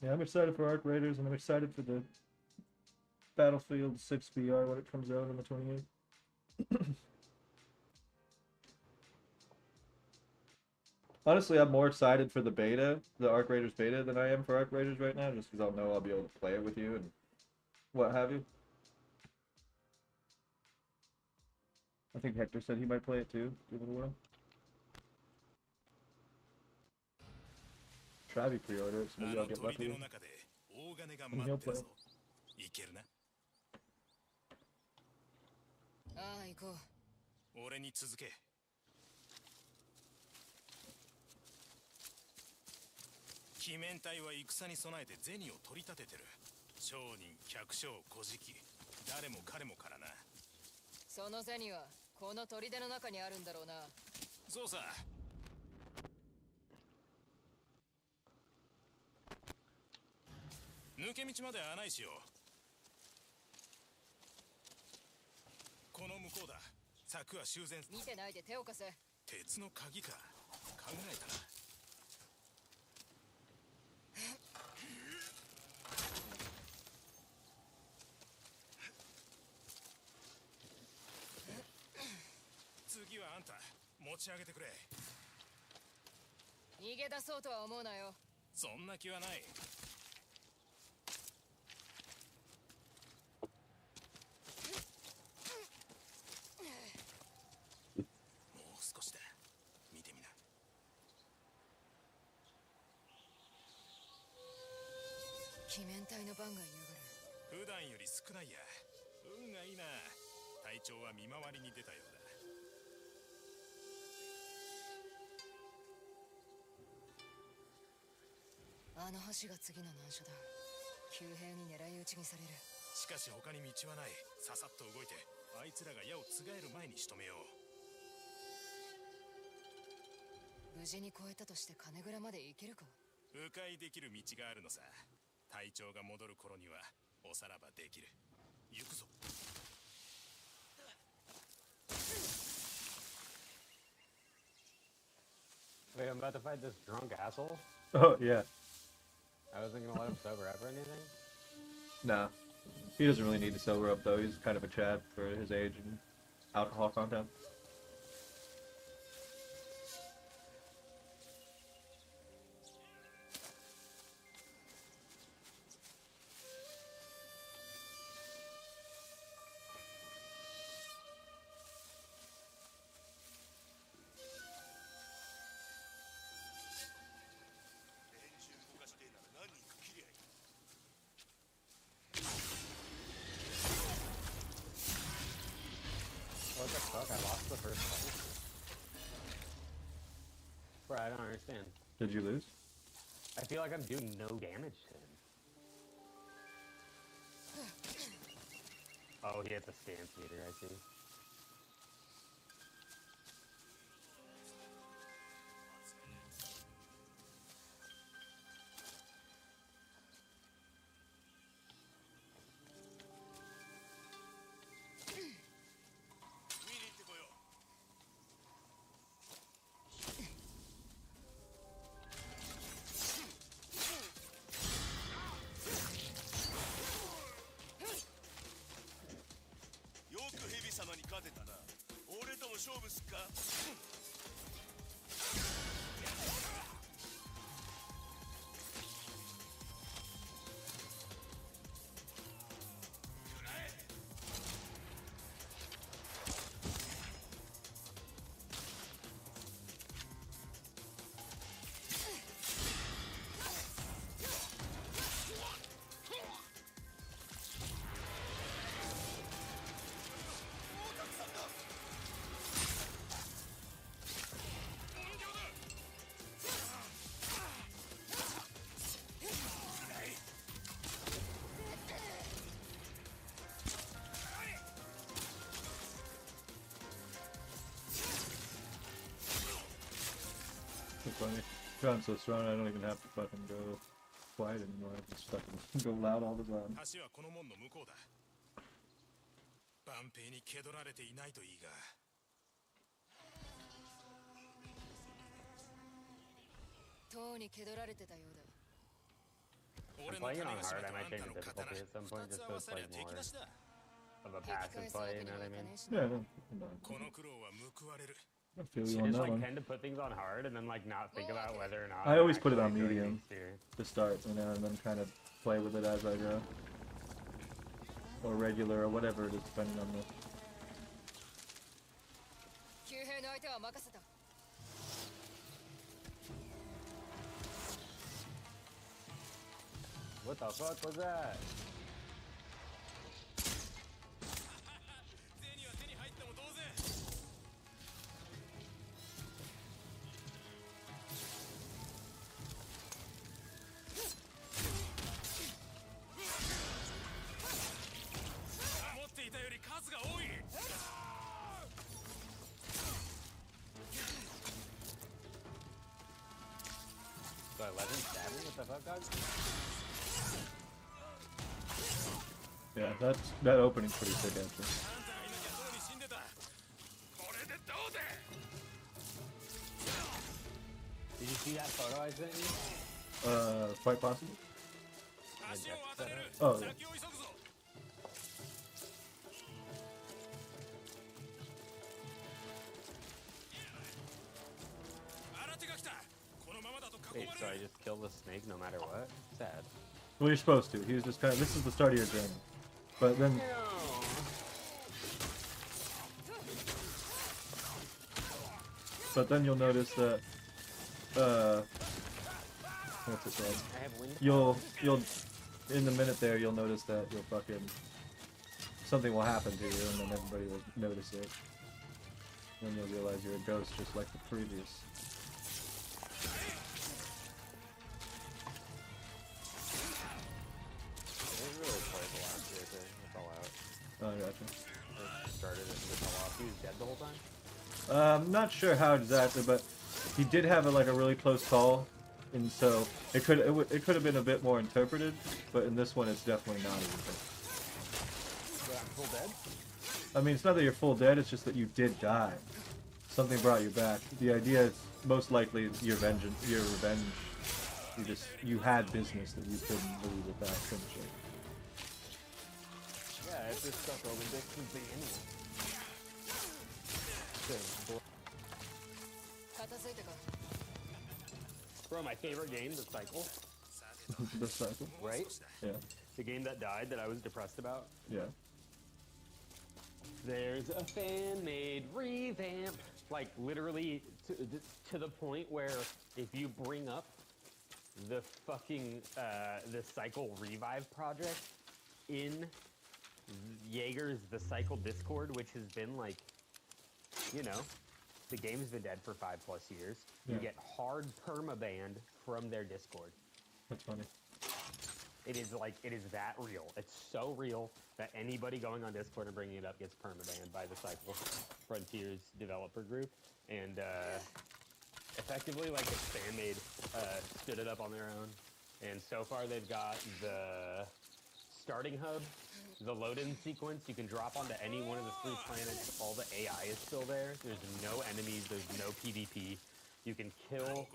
Yeah, I'm excited for Arc Raiders, and I'm excited for the Battlefield 6 VR when it comes out on the 28th. Honestly, I'm more excited for the beta, the Arc Raiders beta, than I am for Arc Raiders right now, just because I'll know I'll be able to play it with you and what have you. I think Hector said he might play it too. Give it a whirl. Travi pre-order it, so maybe I'll get lucky and he'll play it. いけるな。ああ、行こう。俺に続け。鬼面隊は戦に備えて銭を取り立ててる。商人、百姓、小敷、誰も彼もからな。その銭はこの砦の中にあるんだろうな。そうさ。抜け道まで案内しよう。この向こうだ。柵は修繕。見てないで手を貸せ。鉄の鍵か。考えたな。次はあんた持ち上げてくれ。逃げ出そうとは思うなよ。そんな気はない。もう少しだ。見てみな。鬼面隊の番が嫌がる。普段より少ないや。運がいいな。隊長は見回りに出たようだ。あの橋が次の難所だ。急兵に狙い撃ちにされる。しかし他に道はない。ささっと動いてあいつらが矢をつがえる前に仕留めよう。無事に越えたとして金蔵まで行けるか。迂回できる道があるのさ。隊長が戻る頃にはおさらばできる。行くぞ。Wait, I'm about to fight this drunk asshole? Oh, yeah. I wasn't gonna let him sober up or anything? Nah. He doesn't really need to sober up, though. He's kind of a Chad for his age and alcohol content. What the fuck? I lost the first fight? Bro, I don't understand. Did you lose? I feel like I'm doing no damage to him. Oh, he hit the stance meter, I see. It's funny. John's so strong, I don't even have to fucking go quiet anymore. I just fucking go loud all the time. 橋はこの門の向こうだ。万兵に蹴取られていないといいが。塔に蹴取られてたようだ。I'm playing it on hard. I might change the difficulty at some point just so it's like more of a passive play, you know what I mean? Yeah, no, この苦労は報われる I feel I you on just that like one. tend to put things on hard and then like not think about whether or not I I'm always put it on actually enjoying the medium. experience. To start, you know, and then kind of play with it as I go. Or regular, or whatever it is, depending on the... 騎兵の相手は任せた。 What the fuck was that? 銭は手に入ったも同然 思っていたより数が多い So I let him stab me? What the fuck, dog? Yeah, that opening's pretty sick, actually. あんたがいなきゃとうに死んでたこれでどうで Did you see that photo I sent you? Quite possible. 足を渡れる Oh, yeah. 先を急ぐぞ新手が来たこのままだと囲 Wait, ま so れ I る just kill the snake no matter what? Sad. Well, you're supposed to. He was just kind of... This is the start of your journey. But then... But then you'll notice that... What's it called? I have wind. You'll... In the minute there, you'll notice that you'll fucking... Something will happen to you, and then everybody will notice it. Then you'll realize you're a ghost just like the previous. I didn't really play the last year, so it's all out. Oh, gotcha. I started it and just fell off. He was dead the whole time? Not sure how exactly, but he did have like a really close call, and so it could have been a bit more interpreted, but in this one it's definitely not even. But I'm full dead? I mean, it's not that you're full dead; it's just that you did die. Something brought you back. The idea is most likely your vengeance, your revenge. You had business that you couldn't leave without finishing. Yeah, it's just stuck over dick since the animal. So, 片付いたか。 bro, my favorite game, The Cycle, The cycle. right? Yeah. The game that died that I was depressed about. Yeah. There's a fan-made revamp, like literally to the point where if you bring up the fucking the Cycle Revive project in Jaeger's The Cycle Discord, which has been like, you know, the game's been dead for 5+ years. You Yeah. get hard permabanned from their Discord. That's funny. It is that real. It's so real that anybody going on Discord and bringing it up gets permabanned by the Cycle Frontiers developer group. And effectively, like, it's fan-made, stood it up on their own. And so far they've got the starting hub, the load-in sequence. You can drop onto any one of the 3 planets. All the AI is still there. There's no enemies. There's no PvP. You can kill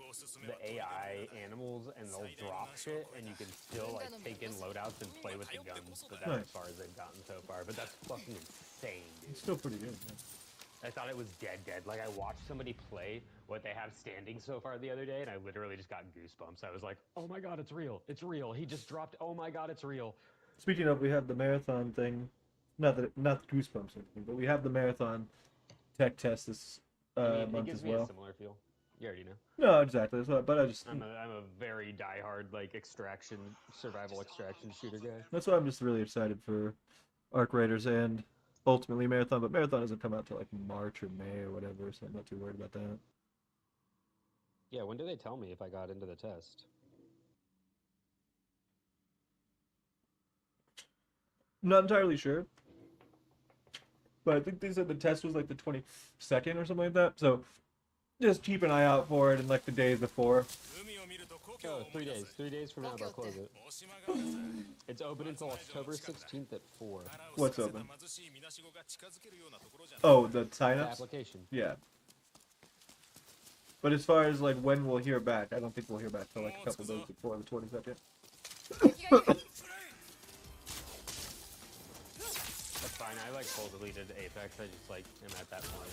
the AI animals and they'll drop shit, and you can still like take in loadouts and play with the guns. But that's Nice. as far as they've gotten so far. But that's fucking insane, dude. It's still pretty good. Yeah. I thought it was dead. Like I watched somebody play what they have standing so far the other day, and I literally just got goosebumps. I was like, oh my god, it's real. It's real. He just dropped. Oh my god, it's real. Speaking of, we have the marathon thing. Not goosebumps or anything, but we have the marathon tech test this I mean, it month gives as me well. a similar feel. You already know. No, exactly. That's what, but I'm a very diehard like survival extraction shooter guy. that's why I'm just really excited for Arc Raiders and ultimately Marathon. But Marathon doesn't come out till like March or May or whatever, so I'm not too worried about that. Yeah, when do they tell me if I got into the test? I'm not entirely sure, but I think they said the test was like the 22nd or something like that. So just keep an eye out for it in like the days before. 海を見ると故郷を Oh, 思い 3 days. 出す 3 days from now, they'll close it. 大島があるぜ It's open until October 16th at 4. What's open? 貧しいみなしごが近づけるようなところじゃ Oh, the The signups? application. Yeah. But as far as like when we'll hear back, I don't think we'll hear back till like a couple days before the 22nd. That's fine. I like full deleted Apex. I just like am at that point.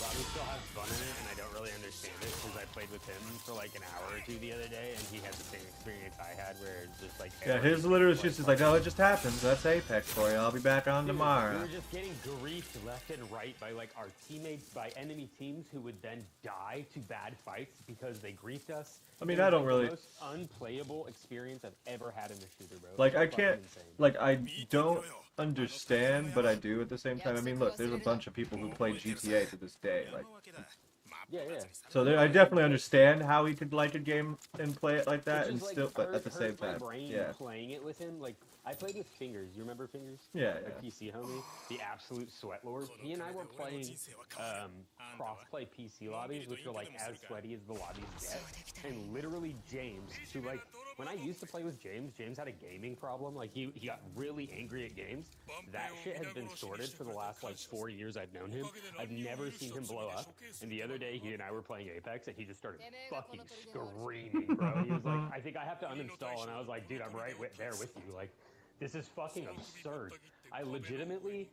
Robbie still has fun in it, and I don't really understand it because I played with him for like an hour or two the other day, and he had the same experience I had, where it's just like Yeah, his literally just is like, oh, it just happens. That's Apex for you. I'll be back on Dude, tomorrow. we were just getting griefed left and right by like our teammates, by enemy teams who would then die to bad fights because they griefed us. I mean, It was, I don't like, really- the most unplayable experience I've ever had in a shooter, bro. Like, It I was can't, fucking insane. like, I don't understand, but I do at the same time. I mean, look, there's a bunch of people who play GTA to this day. Like, Yeah, yeah. so there, I definitely understand how he could like a game and play it like that, It and just, like, still, but at the hurt same my time, brain yeah, playing it with him. Like, I played with Fingers. You remember Fingers? yeah, The yeah. PC homie, the absolute sweat lord. He and I were playing cross-play PC lobbies, which are like as sweaty as the lobbies get. And literally James, who like, when I used to play with James, James had a gaming problem. Like he got really angry at games. That shit has been sorted for the last like 4 years I've known him. I've never seen him blow up. And the other day, he and I were playing Apex, and he just started fucking screaming, bro. He was like, I think I have to uninstall. And I was like, dude, I'm right there with you. Like, this is fucking absurd. I legitimately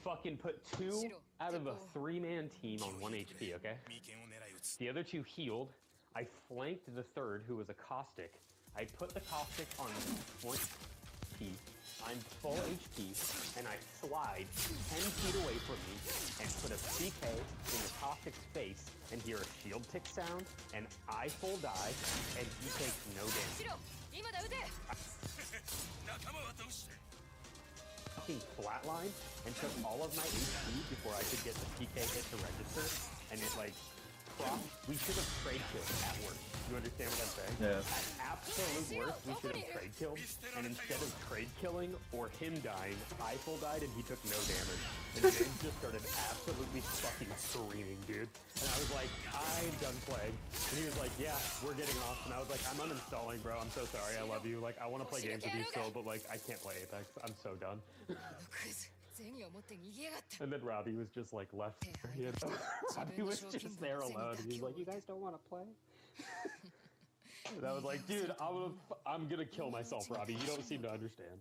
fucking put 2 out of a 3-man team on 1 HP, okay? The other 2 healed. I flanked the third, who was a Caustic. I put the Caustic on point P. I'm full HP, and I slide 10 feet away from me and put a CK in the Caustic's face and hear a shield tick sound, and I full die, and he takes no damage. Fucking flatline and took all of my HP before I could get the PK hit to register, and it like we should have trade killed at worst. You understand what I'm saying? Yeah. At absolute worst, we should have trade killed, and instead of trade killing or him dying, I full died and he took no damage. And James just started absolutely fucking screaming, dude. And I was like, I'm done playing. And he was like, yeah, we're getting off. And I was like, I'm uninstalling, bro. I'm so sorry. I love you. Like, I want to play games with you still, but like, I can't play Apex. I'm so done. And then Robbie was just like left. You know? Robbie was just there alone. And he's like, you guys don't want to play? And I was like, dude, I'm gonna kill myself, Robbie. You don't seem to understand.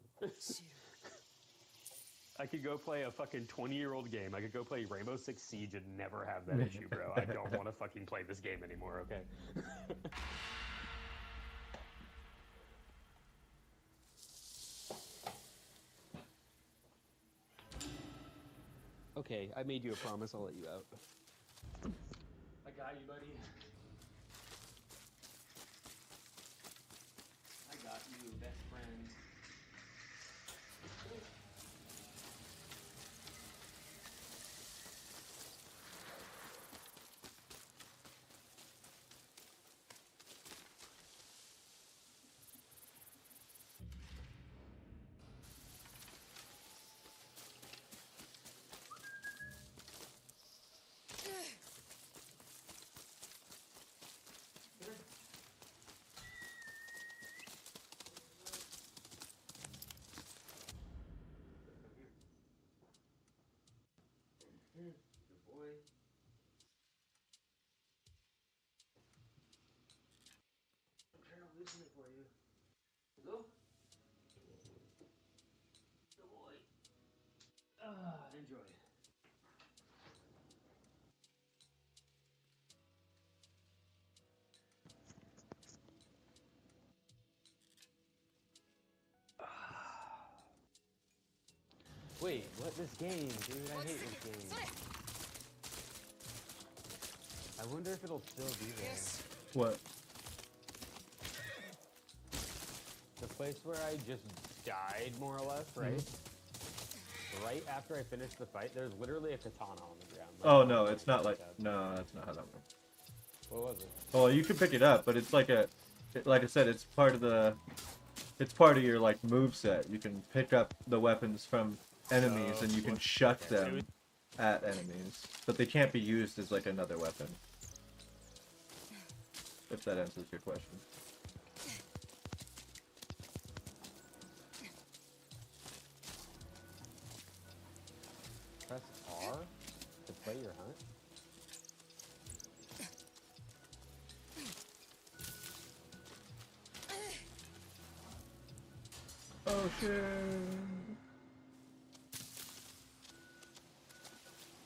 I could go play a fucking 20-year-old game. I could go play Rainbow Six Siege and never have that issue, bro. I don't want to fucking play this game anymore, okay? Okay, I made you a promise. I'll let you out. I got you, buddy. I got you, best friend. Good boy. I'm trying to loosen it for you. Go. Good boy. Enjoy. Wait, what? This game, dude? I hate this game. I wonder if it'll still be there. What? The place where I just died, more or less, right? Right after I finished the fight, there's literally a katana on the ground. Like, Oh no, it's not like, no, that's not how that works. What was it? Oh, you can pick it up, but it's like like I said, it's part of your like move set. You can pick up the weapons from enemies and you can shut them at enemies, but they can't be used as like another weapon. If that answers your question. Press R to play your hunt? motion.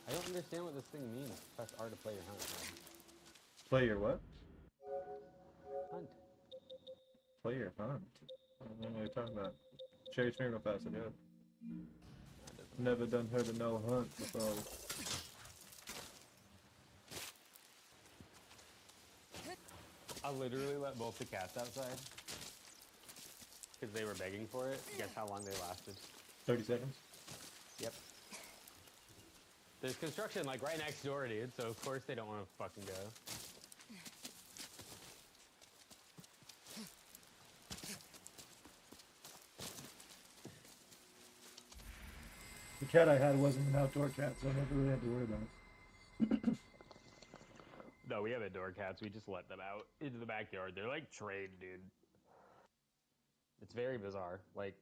I don't understand what this thing means. Press R to play your hunt. Play your what? Hunt. Play your hunt. I don't know what you're talking about. Share your screen real fast, yeah. Never done heard of no hunt before. I literally let both the cats outside because they were begging for it. Guess how long they lasted? 30 seconds. Yep. There's construction like right next door, dude, so of course they don't want to fucking go. The cat I had wasn't an outdoor cat, so I never really had to worry about it. No, we have indoor cats. We just let them out into the backyard. They're like trained, dude. It's very bizarre. Like,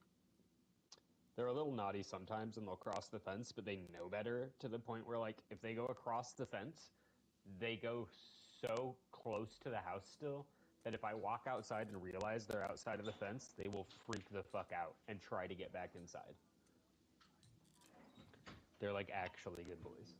they're a little naughty sometimes and they'll cross the fence, but they know better to the point where, like, if they go across the fence, they go so close to the house still that if I walk outside and realize they're outside of the fence, they will freak the fuck out and try to get back inside. They're, like, actually good boys.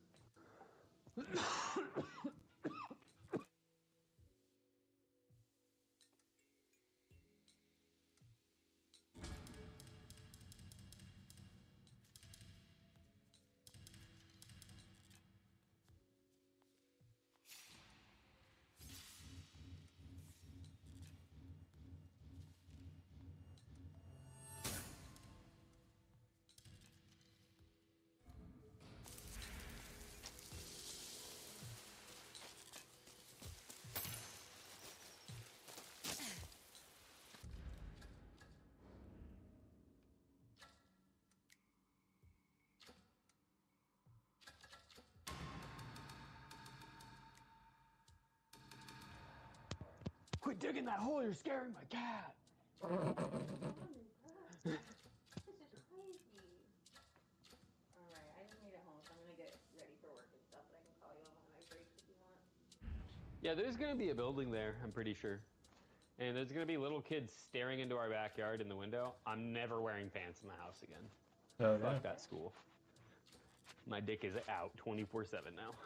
Quit digging that hole, you're scaring my cat! This is crazy. Alright, I just made it home, so I'm gonna get ready for work and stuff, but I can call you on one of my breaks if you want. Yeah, there's gonna be a building there, I'm pretty sure. And there's gonna be little kids staring into our backyard in the window. I'm never wearing pants in the house again. Oh, yeah. Fuck that school. My dick is out 24/7 now.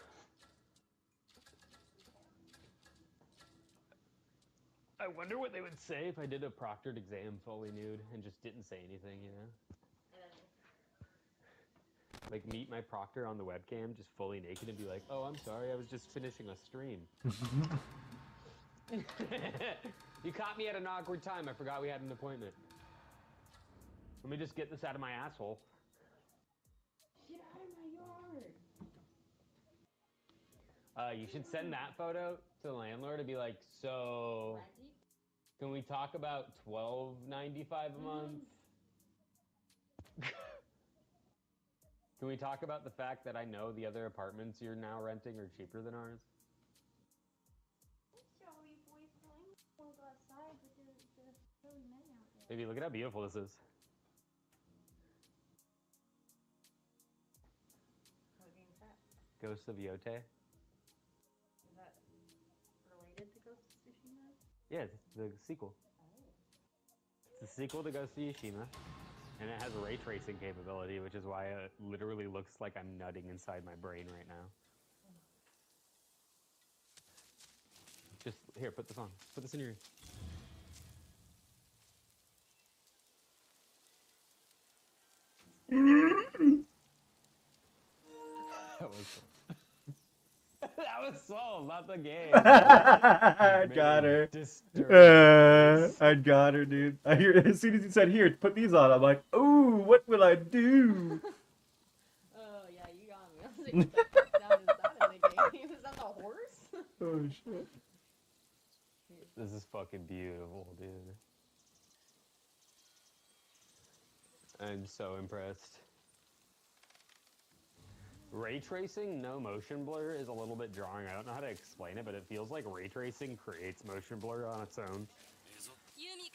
I wonder what they would say if I did a proctored exam fully nude and just didn't say anything, you know? Like, meet my proctor on the webcam, just fully naked, and be like, oh, I'm sorry, I was just finishing a stream. You caught me at an awkward time. I forgot we had an appointment. Let me just get this out of my asshole. Get out of my yard! You should send that photo to the landlord and be like, so... Can we talk about $12.95 a month? Can we talk about the fact that I know the other apartments you're now renting are cheaper than ours? Joey boys won't go outside, but there's silly men out there. Baby, look at how beautiful this is. What game's that? Ghost of Yotei. Is that related to Ghost of Tsushima? Yeah, it's the sequel. It's the sequel to Ghost of Tsushima, and it has ray tracing capability, which is why it literally looks like I'm nutting inside my brain right now. Just, here, put this on. Put this in your ear. That was that was Soul, not the game. I got her. I got her, dude. I hear as soon as you said here, put these on. I'm like, ooh, what will I do? Oh yeah, you got me. I was like, what the fuck sound is that in the game? Is that the horse? Oh shit. This is fucking beautiful, dude. I'm so impressed. Ray tracing, no motion blur, is a little bit jarring. I don't know how to explain it, but it feels like ray tracing creates motion blur on its own. It's really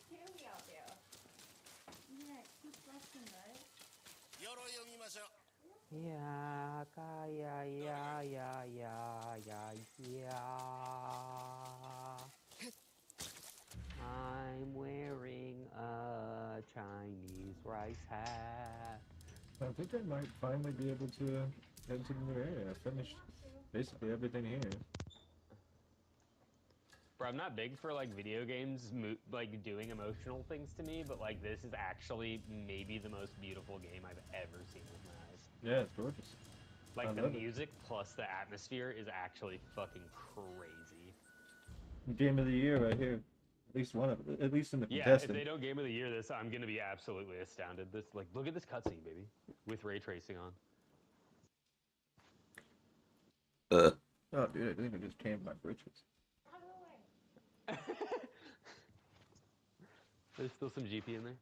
scary out there. Yeah, keep flexing, right? Yeah, yeah, yeah, yeah, yeah, yeah. I'm wearing a Chinese rice hat. I think I might finally be able to head to the new area. I finished basically everything here. Bro, I'm not big for like video games, like doing emotional things to me, but like this is actually maybe the most beautiful game I've ever seen with my eyes. Yeah, it's gorgeous. I Like the love it. music plus the atmosphere is actually fucking crazy. Game of the year right here. At least one of at least in the Yeah, if contestant. they don't Game of the Year this, I'm gonna be absolutely astounded. This, like, look at this cutscene, baby, with ray tracing on. Oh, dude, I think I just jammed my britches. There's still some GP in there.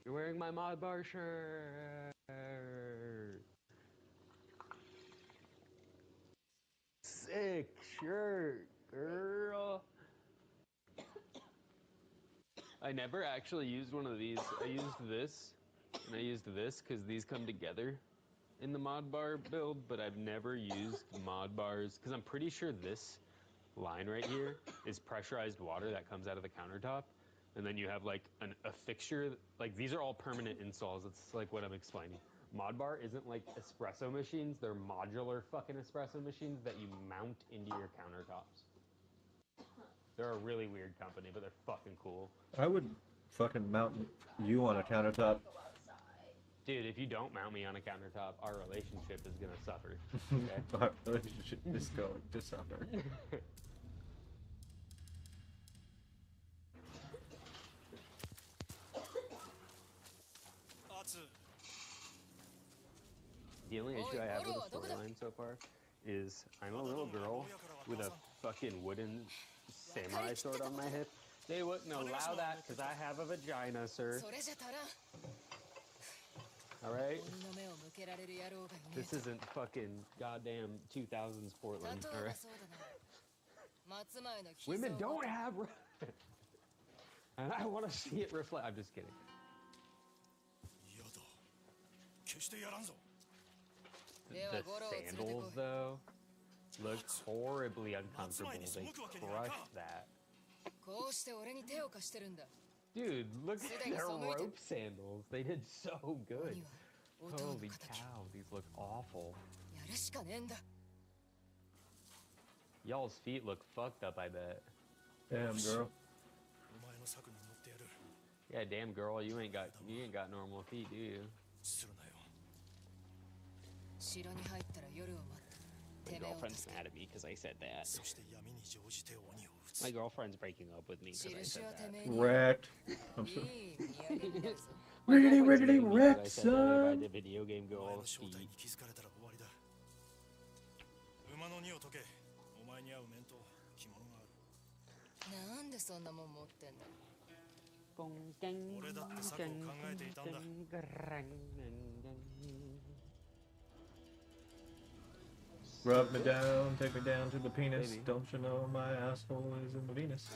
You're wearing my mod bar shirt. Sick shirt, girl. I never actually used one of these. I used this, and I used this because these come together in the mod bar build, but I've never used mod bars because I'm pretty sure this line right here is pressurized water that comes out of the countertop, and then you have like a fixture. Like these are all permanent installs. It's like what I'm explaining. Mod bar isn't like espresso machines. They're modular fucking espresso machines that you mount into your countertops. They're a really weird company, but they're fucking cool. I would fucking mount you on a countertop. Dude, if you don't mount me on a countertop, our relationship is gonna suffer. Okay? Our relationship is going to suffer. The only issue I have with the storyline so far is I'm a little girl with a fucking wooden samurai sword on my hip. They wouldn't allow that because I have a vagina, sir. Alright? This isn't fucking goddamn 2000s Portland, alright? Women don't have and I want to see it reflect. I'm just kidding. The sandals, though, look horribly uncomfortable. They crushed that. Dude, look at their rope sandals. They did so good. Holy cow, these look awful. Y'all's feet look fucked up, I bet. Damn, girl. Yeah, damn girl, you ain't got normal feet, do you? My girlfriend's mad at me because I said that. My girlfriend's breaking up with me because I said that. Wrecked. I'm so... Riggedy wrecked, son! By the video game girl's feet. Rub me down, take me down to the penis. Baby. Don't you know my asshole is in the Venus?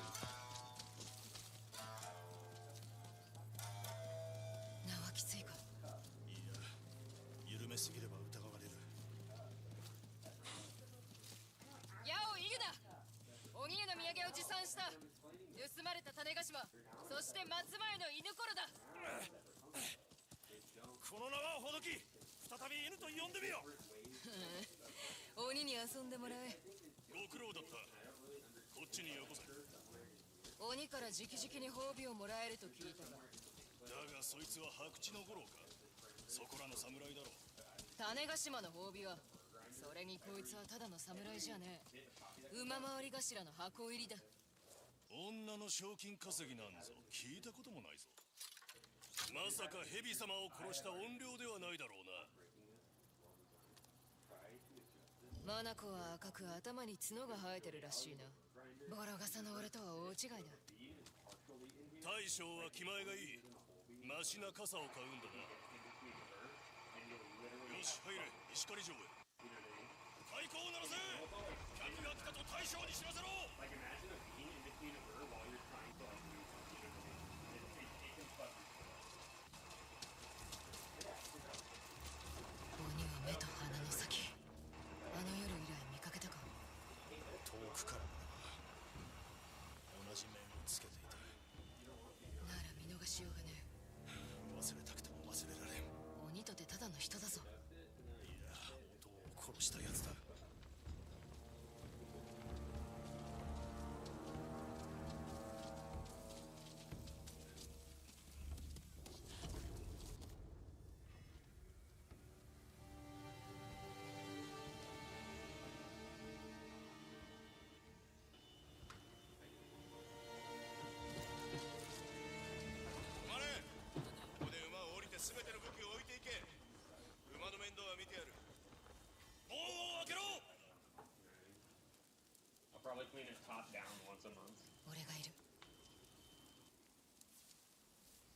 probably clean it top down once a month. 俺がいる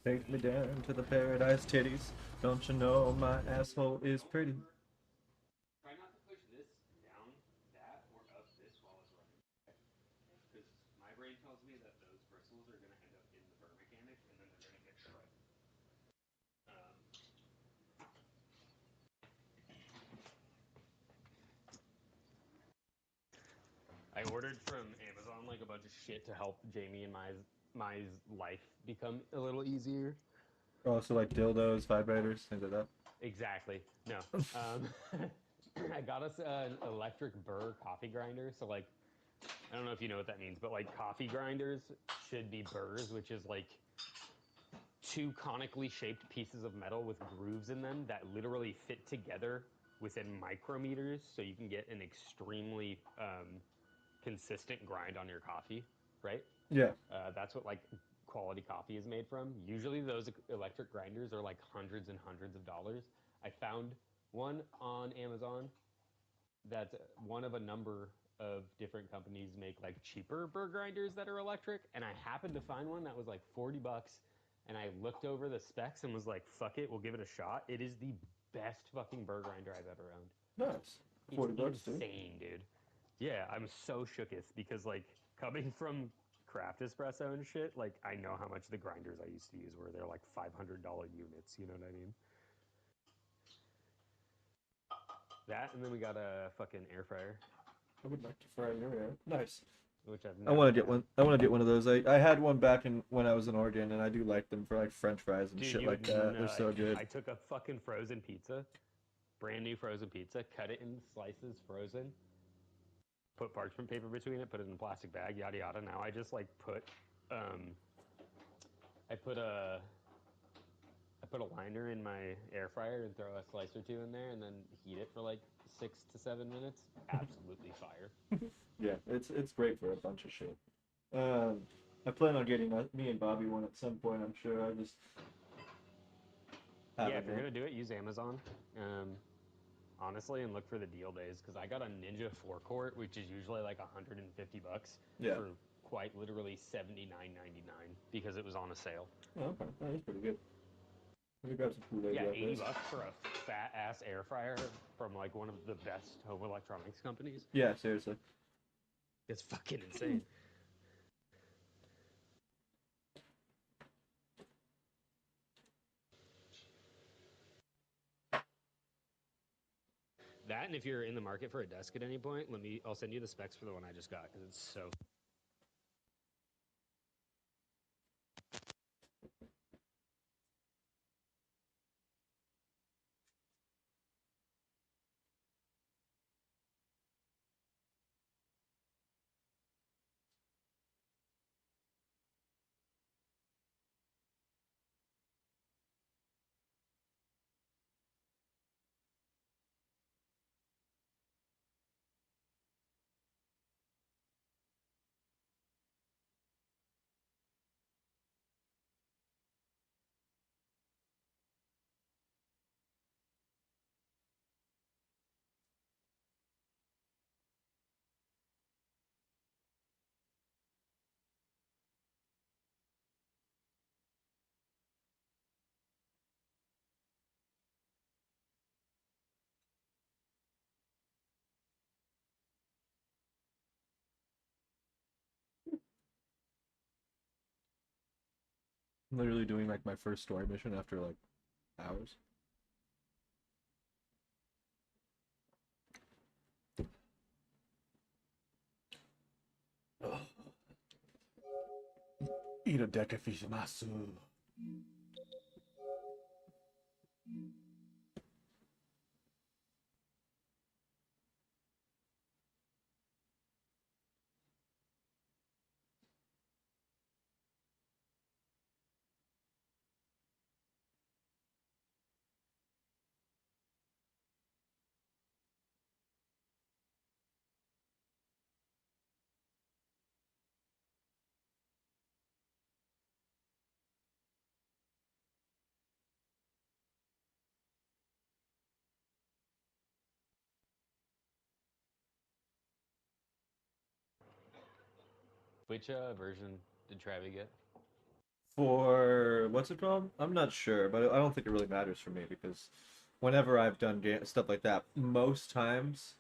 Take me down to the paradise titties. Don't you know my asshole is pretty? Try not to push this down that or up this while it's running. Because my brain tells me that those bristles are going to end up in the burr mechanic and then they're going to get shredded. I ordered from Amazon like a bunch of shit to help Jamie and my life become a little easier. Oh, so like dildos, vibrators, things like that. Exactly. No. I got us an electric burr coffee grinder. So like, I don't know if you know what that means, but like coffee grinders should be burrs, which is like two conically shaped pieces of metal with grooves in them that literally fit together within micrometers, so you can get an extremely consistent grind on your coffee, right? Yeah. That's what like quality coffee is made from. Usually those electric grinders are like hundreds and hundreds of dollars. I found one on Amazon that's one of a number of different companies make like cheaper burr grinders that are electric, and I happened to find one that was like 40 bucks, and I looked over the specs and was like, fuck it, we'll give it a shot. It is the best fucking burr grinder I've ever owned. Nice. 40 It's bucks too. insane, dude. Yeah, I'm so shooketh because like coming from craft espresso and shit, like I know how much the grinders I used to use were. They're like $500 units, you know what I mean? That, and then we got a fucking air fryer, I would like to fry your hair. Nice. which I've I never want to get had. one. I want to get one of those. I had one back in when I was in Oregon, and I do like them for like French fries and Dude, shit you like would that. They're nut. so good. I took a fucking frozen pizza, brand new frozen pizza, cut it in slices, frozen, put parchment paper between it, put it in a plastic bag, yada yada. Now I just like I put a I put a liner in my air fryer and throw a slice or two in there, and then heat it for like 6 to 7 minutes. Absolutely fire. Yeah, it's great for a bunch of shit. Um, I plan on getting me and Bobby one at some point. I'm sure. I just Yeah, haven't if you're yet. gonna do it, use Amazon. Honestly, and look for the deal days because I got a Ninja forecourt, which is usually like 150 bucks Yeah. for quite literally 79.99 because it was on a sale. Oh, okay. Oh, that's pretty good. Let me grab some Kool-Aid Yeah, real 80 fast. bucks for a fat ass air fryer from like one of the best home electronics companies. Yeah, seriously. It's fucking insane. That, and if you're in the market for a desk at any point, I'll send you the specs for the one I just got because it's so. I'm literally doing like my first story mission after like hours. Eat a deck of fishimasu. Which version did Travi get? For what's it called? I'm not sure, but I don't think it really matters for me because whenever I've done stuff like that, most times,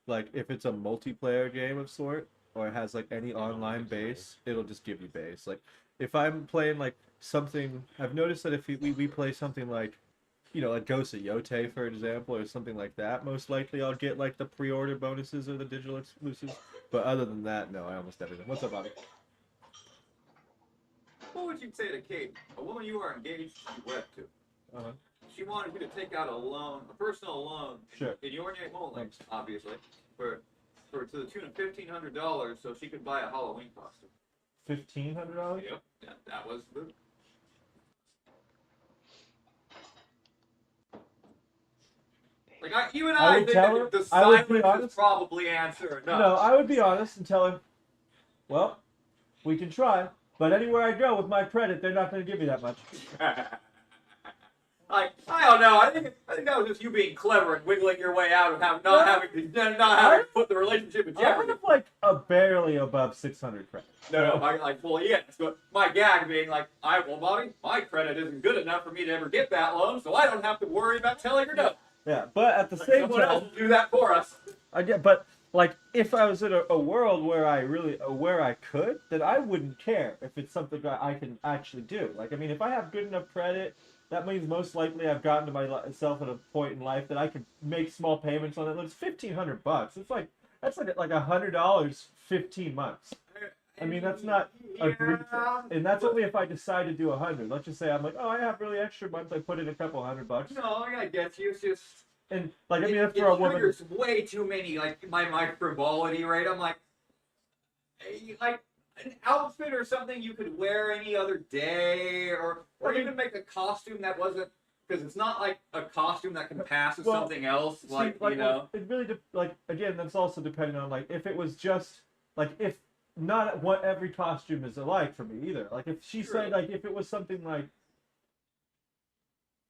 like if it's a multiplayer game of sort or it has like any It'll online give you base, it'll just give you base. Like if I'm playing like something, I've noticed that if we play something like like Ghost of Yotei, for example, or something like that, most likely I'll get like the pre-order bonuses or the digital exclusives. But other than that, no, I almost everything. What's up, Bobby? What would you say to Kate, a woman you are engaged to wed to? Uh-huh. She wanted you to take out a loan, a personal loan, Sure. in your name only, obviously, for to the tune of $1,500, so she could buy a Halloween costume. $1,500? Yep, that was the. Like I would think tell that her- the I would be silence is honest. probably answer enough. No, I would be honest and tell him, well, we can try, but anywhere I go with my credit, they're not going to give me that much. Like, I don't know. I think that was just you being clever and wiggling your way out of not having to put the relationship in I jeopardy. have like a barely above 600 credit. No, well, yes. But my gag being like, well, Bobby, my credit isn't good enough for me to ever get that loan, so I don't have to worry about telling her no. Yeah, but at the Like, same someone time, else will do that for us. I get, but like if I was in a world where I could, then I wouldn't care if it's something that I can actually do. Like, I mean, if I have good enough credit, that means most likely I've gotten to myself at a point in life that I can make small payments on it. It's $1,500. It's like that's like $100, 15 months. I mean, that's not egregious, and that's only if I decide to do 100. Let's just say I'm like, oh, I have really extra months. I put in a couple $100. No, I get you. It's just. And like, I mean, that's for a woman. Triggers way too many. Like my frivolity rate. I'm like an outfit or something you could wear any other day, or even make a costume that wasn't, because it's not like a costume that can pass as something else. See, it really again, that's also depending on like if it was just like if not what every costume is alike for me either. Like if she said like if it was something like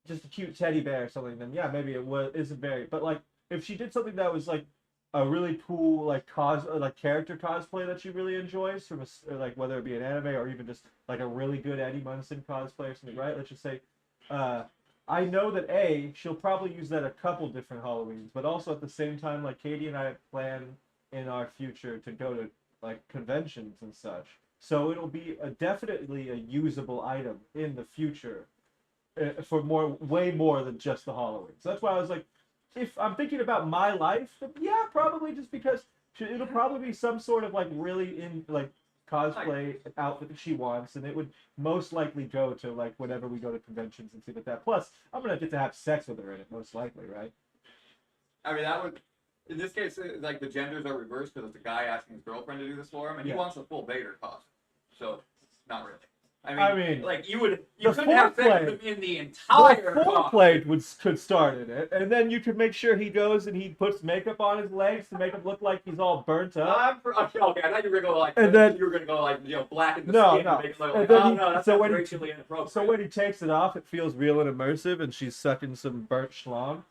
just a cute teddy bear or something, then yeah, maybe it isn't very. But like if she did something that was like a really cool like character cosplay that she really enjoys from like whether it be an anime or even just like a really good Eddie Munson cosplay or something, right? Let's just say, I know that she'll probably use that a couple different Halloweens, but also at the same time, like Katie and I plan in our future to go to like conventions and such, so it'll be definitely a usable item in the future for way more than just the Halloween. So that's why I was like, if I'm thinking about my life, yeah, probably just because it'll probably be some sort of like really in like cosplay outfit that she wants, and it would most likely go to like whenever we go to conventions and things like that. Plus, I'm gonna get to have sex with her in it, most likely, right? I mean, that would. In this case, like the genders are reversed because it's a guy asking his girlfriend to do this for him, and he wants a full Vader costume. So, not really. I mean, like you couldn't have sex with him in the entire full plate could start in it, and then you could make sure he goes and he puts makeup on his legs to make him look like he's all burnt up. Okay, I thought you were gonna go like, blacken the skin and make it look like, that's racially inappropriate. So when he takes it off, it feels real and immersive, and she's sucking some burnt schlong.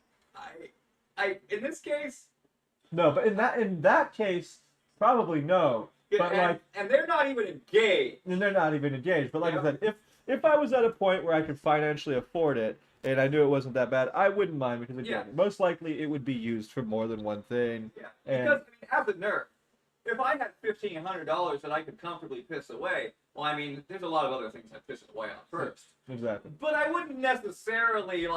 In this case. No, but in that case, probably no. But and they're not even engaged. And they're not even engaged. But like I said, if I was at a point where I could financially afford it and I knew it wasn't that bad, I wouldn't mind because again, most likely it would be used for more than one thing. Yeah. Because as a nerd, if I had $1,500 that I could comfortably piss away, well, I mean, there's a lot of other things I'd piss away on first. Exactly. But I wouldn't necessarily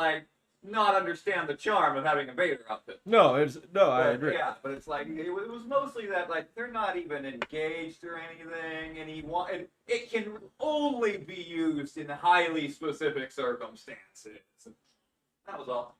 not understand the charm of having a Vader outfit. I agree. Yeah, but it's like it was mostly that they're not even engaged or anything, and it can only be used in highly specific circumstances. That was all.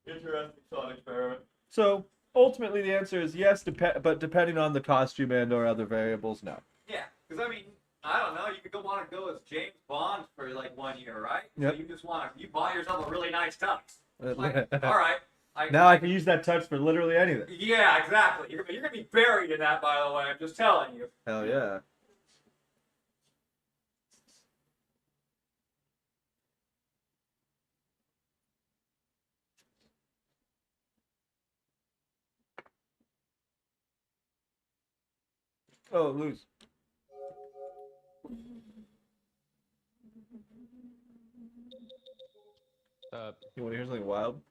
Interesting thought experiment. So ultimately, the answer is yes, but depending on the costume and/or other variables, no. Yeah, because I mean. I don't know. You could want to go as James Bond for 1 year, right? Yep. So you just you buy yourself a really nice tux. All right. I can use that tux for literally anything. Yeah, exactly. You're gonna be buried in that, by the way. I'm just telling you. Hell yeah. Oh, lose. You want to hear something wild?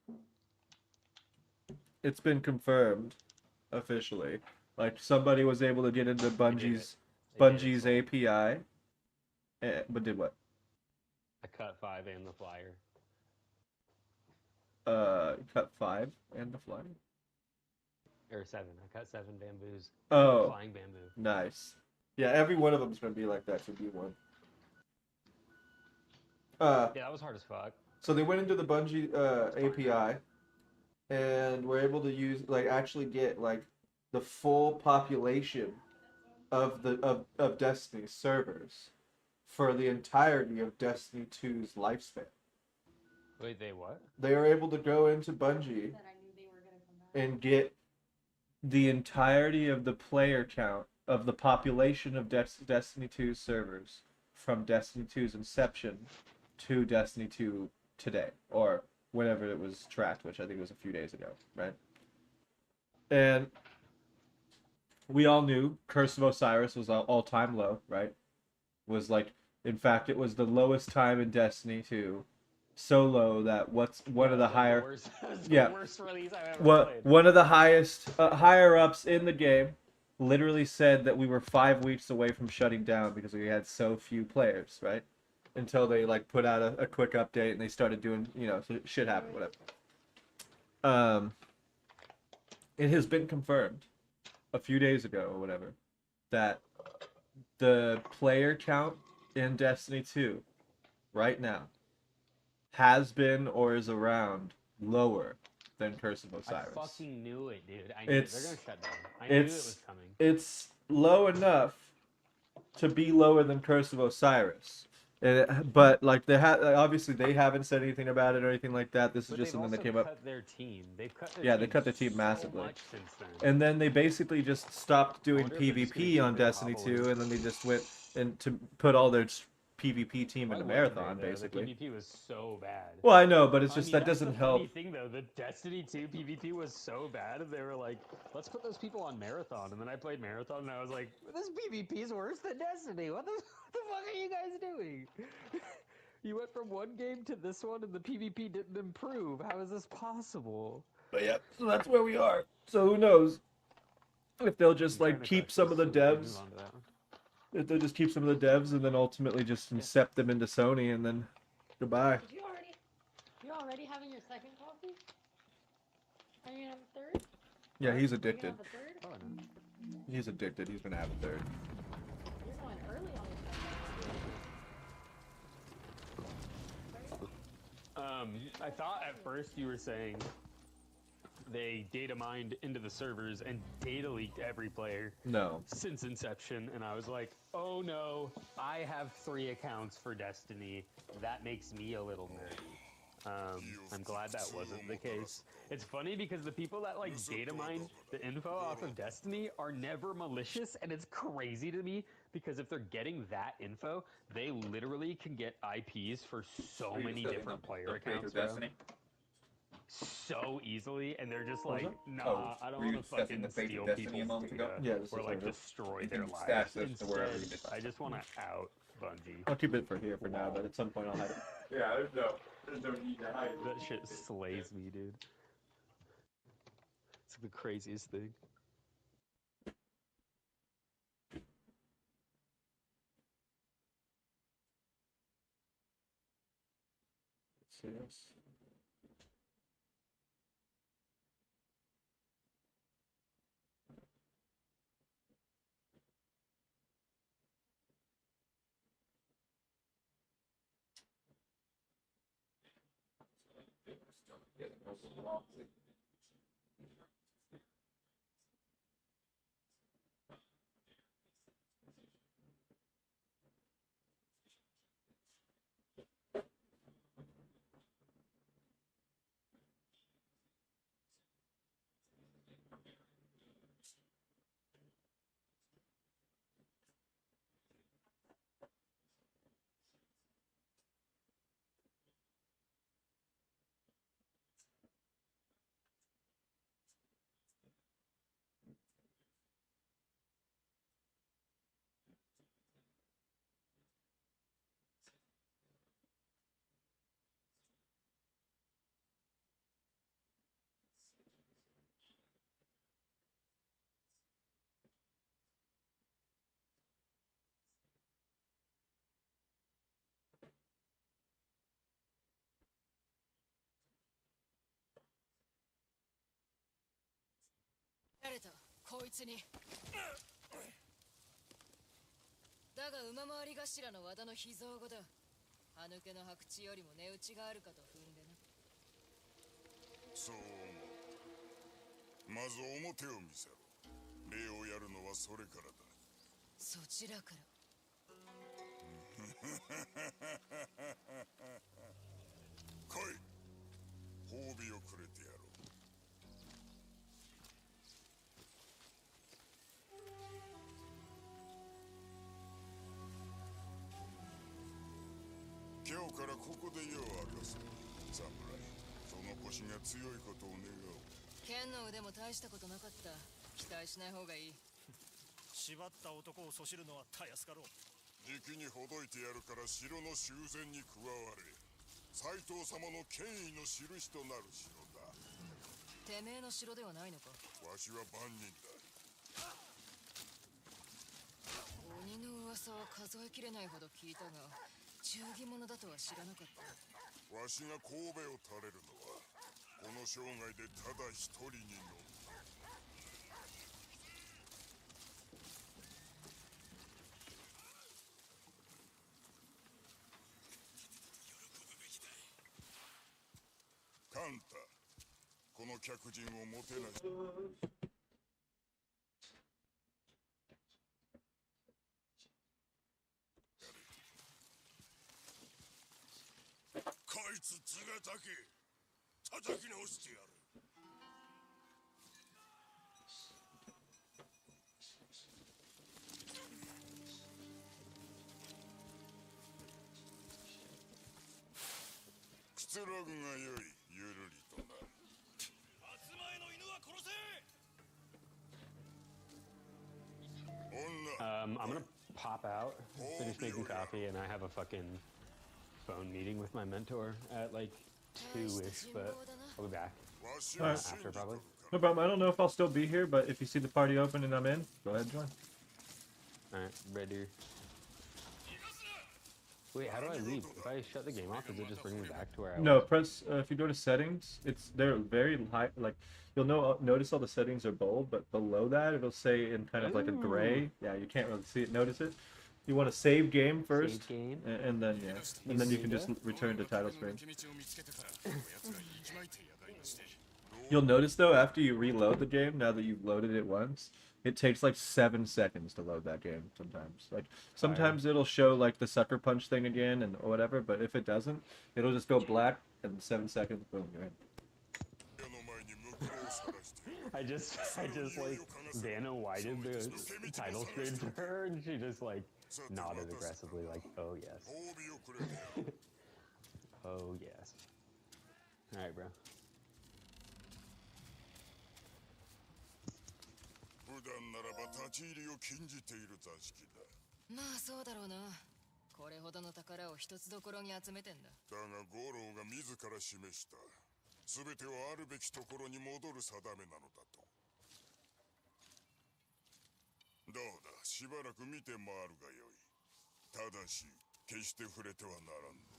It's been confirmed officially. Like somebody was able to get into Bungie's API, but did what? I cut 5 and the flyer. Cut 5 and the flyer. Or 7. I cut 7 bamboos. Oh, Flying bamboo. nice. Yeah, every one of them is gonna be like that. So be one. Yeah, that was hard as fuck. So they went into the Bungie API, and were able to use actually get the full population of of Destiny servers for the entirety of Destiny 2's lifespan. Wait, they what? They are able to go into Bungie and get the entirety of the player count of the population of Destiny 2's servers from Destiny 2's inception to Destiny 2 today, or whenever it was tracked, which I think was a few days ago, right? And we all knew Curse of Osiris was all-time low, right? Was in fact, it was the lowest time in Destiny 2, so low that one of the higher, the worst, yeah, the worst release I've ever played. One of the highest higher ups in the game literally said that we were 5 weeks away from shutting down because we had so few players, right? Until they put out a quick update and they started doing, so shit happened, whatever. It has been confirmed a few days ago or whatever that the player count in Destiny 2 right now has been or is around lower than Curse of Osiris. I fucking knew it, dude. I knew they're gonna shut down. I knew it was coming. It's low enough to be lower than Curse of Osiris. But obviously they haven't said anything about it or anything like that. This is just something that came up. Cut their team. They've cut their yeah, team they cut the team so massively. much since then. And then they basically just stopped doing wonder if they're just gonna PvP keep on their Destiny hobblers. 2, and then they just went and to put all their PvP team Why into wouldn't Marathon, they, though? basically. The PvP was so bad. Well, I know, but it's I just mean, that that's doesn't the help. funny thing, though, the Destiny 2 PvP was so bad, and they were like, let's put those people on Marathon. And then I played Marathon, and I was like, this PvP is worse than Destiny. What the fuck are you guys doing? You went from one game to this one, and the PvP didn't improve. How is this possible? But yeah, so that's where we are. So who knows if they'll just keep some of the devs. If they'll just keep some of the devs and then ultimately just incept them into Sony and then goodbye. You're already having your second coffee? Are you gonna have a third? Yeah, he's Are you addicted. gonna have a third? Oh, no. He's addicted. He's gonna have a third. You're going early on this I thought at first you were saying they data mined into the servers and data leaked every player No. since inception, and I was like, oh no, I have 3 accounts for Destiny. That makes me a little nerdy. I'm glad that wasn't the case. It's funny because the people that data mine the info off of Destiny are never malicious, and it's crazy to me because if they're getting that info, they literally can get IPs for so many different player accounts, bro. Destiny? So easily, and they're just like, it? nah, I don't were you want to discussing fucking the fate of steal Destiny a people's moment ago? data Yeah, this or is like over. destroy You their can lives. stash this to wherever you Instead, decide. I just want to out Bungie. I'll keep it for here for now, but at some point I'll hide it. Yeah, there's no need to hide it. That shit slays me, dude. It's the craziest thing. Yes. られたこいつに。だが馬回り頭の和田の秘蔵語だ。歯抜けの白痴よりも値打ちがあるかと踏んでな。そう思う。まず表を見せろ。礼をやるのはそれからだ。そちらから。来い。褒美をくれてやろう。今日からここで夜を明かそう。侍、その腰が強いことを願おう。剣の腕も大したことなかった。期待しない方がいい。縛った男をそしるのはたやすかろう。じきにほどいてやるから城の修繕に加われ。斎藤様の権威の印となる城だ。てめえの城ではないのか。わしは番人だ。鬼の噂は数えきれないほど聞いたが、忠義者だとは知らなかった。わしが神戸を垂れるのはこの生涯でただ一人にのみ。カンタ、この客人をもてなし。こいつ頭が高え。叩き直してやる。くつろぐがよい、ゆるりとな。松前の犬は殺せ。女。I'm gonna pop out, finish making coffee, and I have a fucking phone meeting with my mentor at like 2-ish, but I'll be back after probably. No problem. I don't know if I'll still be here, but if you see the party open and I'm in, go ahead and join. Alright, ready. Wait, how do I leave? If I shut the game off, does it just bring me back to where I was? No, press if you go to settings, they're very high. Like you'll notice all the settings are bold, but below that it'll say in kind of like a gray. Yeah, you can't really see it. Notice it. You want to save game first, Save game? and then and then you can just return to title screen. You'll notice though, after you reload the game, now that you've loaded it once, it takes like 7 seconds to load that game sometimes. Like sometimes it'll show like the sucker punch thing again and whatever, but if it doesn't, it'll just go black and 7 seconds, boom, you're in. I just like Vanna whited the title screen for her, and she just like nodded aggressively, like, oh yes. Oh yes. Alright, bro. 普段ならば立ち入りを禁じている座敷だ。まあそうだろうな。これほどの宝を一つどころに集めてんだ。だが五郎が自ら示した。全てはあるべきところに戻る定めなのだと。どうだ、しばらく見て回るがよい。ただし、決して触れてはならんぞ。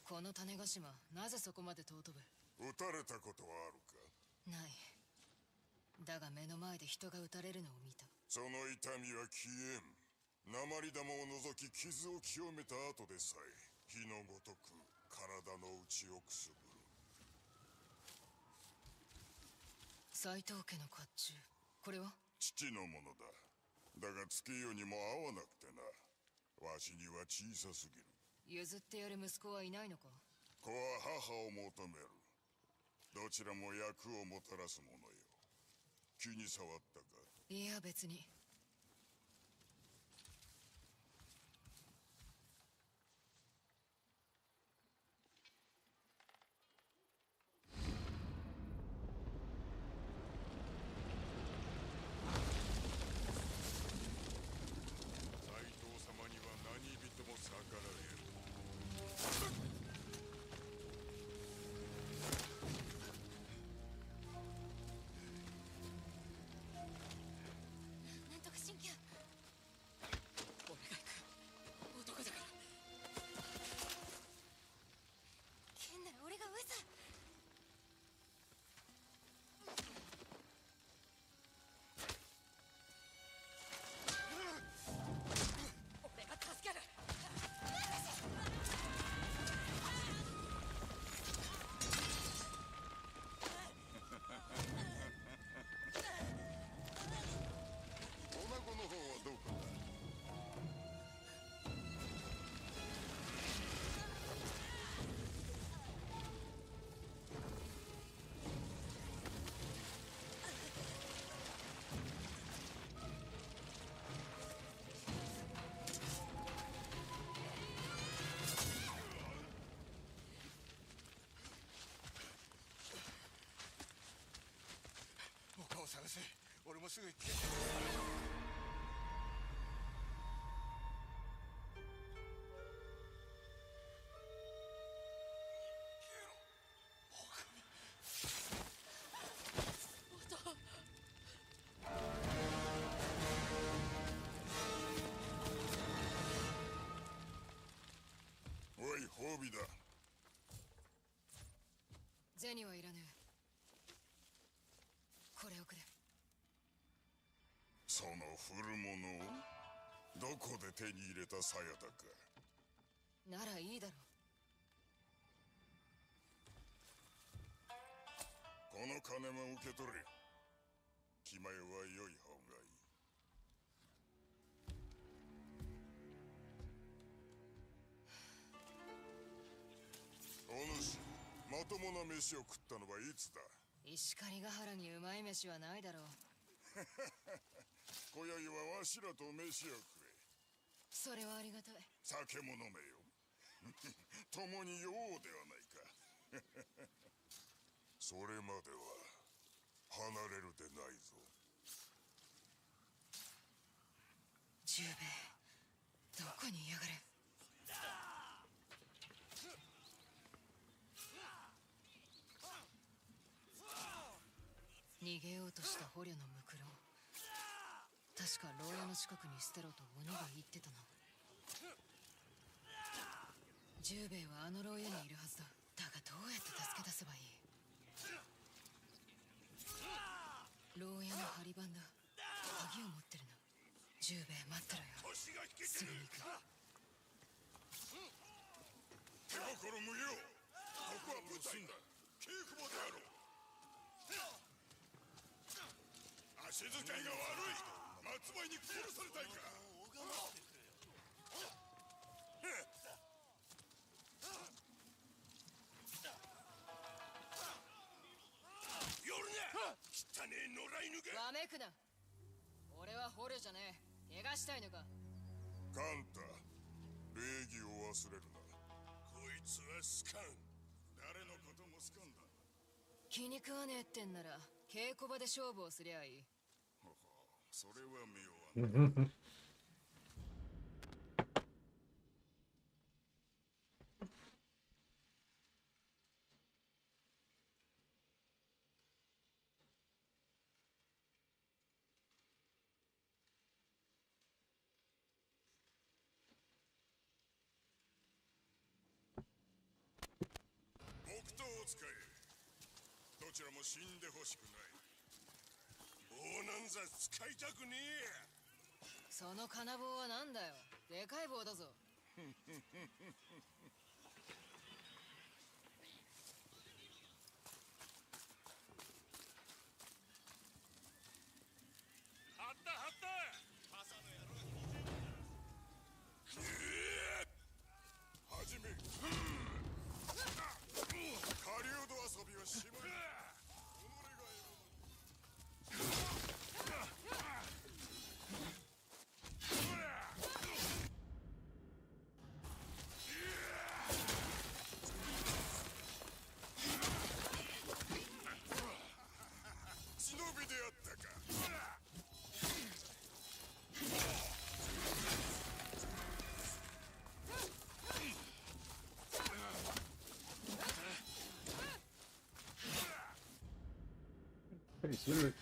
この種子島、なぜそこまで尊ぶ？撃たれたことはあるか？ない。だが目の前で人が撃たれるのを見た。その痛みは消えん。鉛玉を除き傷を清めた後でさえ火のごとく体の内をくすぶる。斎藤家の甲冑、これは父のものだ。だが月夜にも合わなくてな。わしには小さすぎる。譲ってやる息子はいないのか？子は母を求める。ちらも役をもたらすものよ。気に障ったか？いや別に。斎藤様には何人も逆らえる。なんとかしんきゃ。俺が行く。男だから。剣なら俺が上さ。俺が助ける。女子の方はどうかな？他を探せ。俺もすぐ行く。おい、褒美だ。銭はいらねえ。これをくれ。その古物をどこで手に入れた鞘だか？ならいいだろこの金も受け取れ。気前は良い方がいい。お主、まともな飯を食ったのはいつだ？石狩ヶ原にうまい飯はないだろう。今宵はわしらと飯を食え。それはありがたい。酒も飲めよ。共に酔おうではないか。それまでは離れるでないぞ。十兵衛、どこにいやがる。逃げようとした捕虜のムクロ。確か牢屋の近くに捨てろと鬼が言ってたな。十兵衛はあの牢屋にいるはずだ。だがどうやって助け出せばいい。牢屋の張り番だ。鍵を持ってるな。十兵衛待ってろよ。すぐに行く。手心無用。ここは舞台だ。稽古場であろう。足遣いが悪い。松前に殺されたいか。夜な。汚ねえ野良犬が。わめくな。俺は捕虜じゃねえ。怪我したいのか。カンタ、礼儀を忘れるな。こいつはスカン。誰のこともスカンだ。気に食わねえってんなら稽古場で勝負をすりゃいい。ほほ、それは妙案だ。木刀を使え。どちらも死んでほしくない。棒なんざ使いたくねえ。その金棒はなんだよ。でかい棒だぞ。はったはった。朝の野郎はじめ。狩人遊びはしまい。Pretty sweet.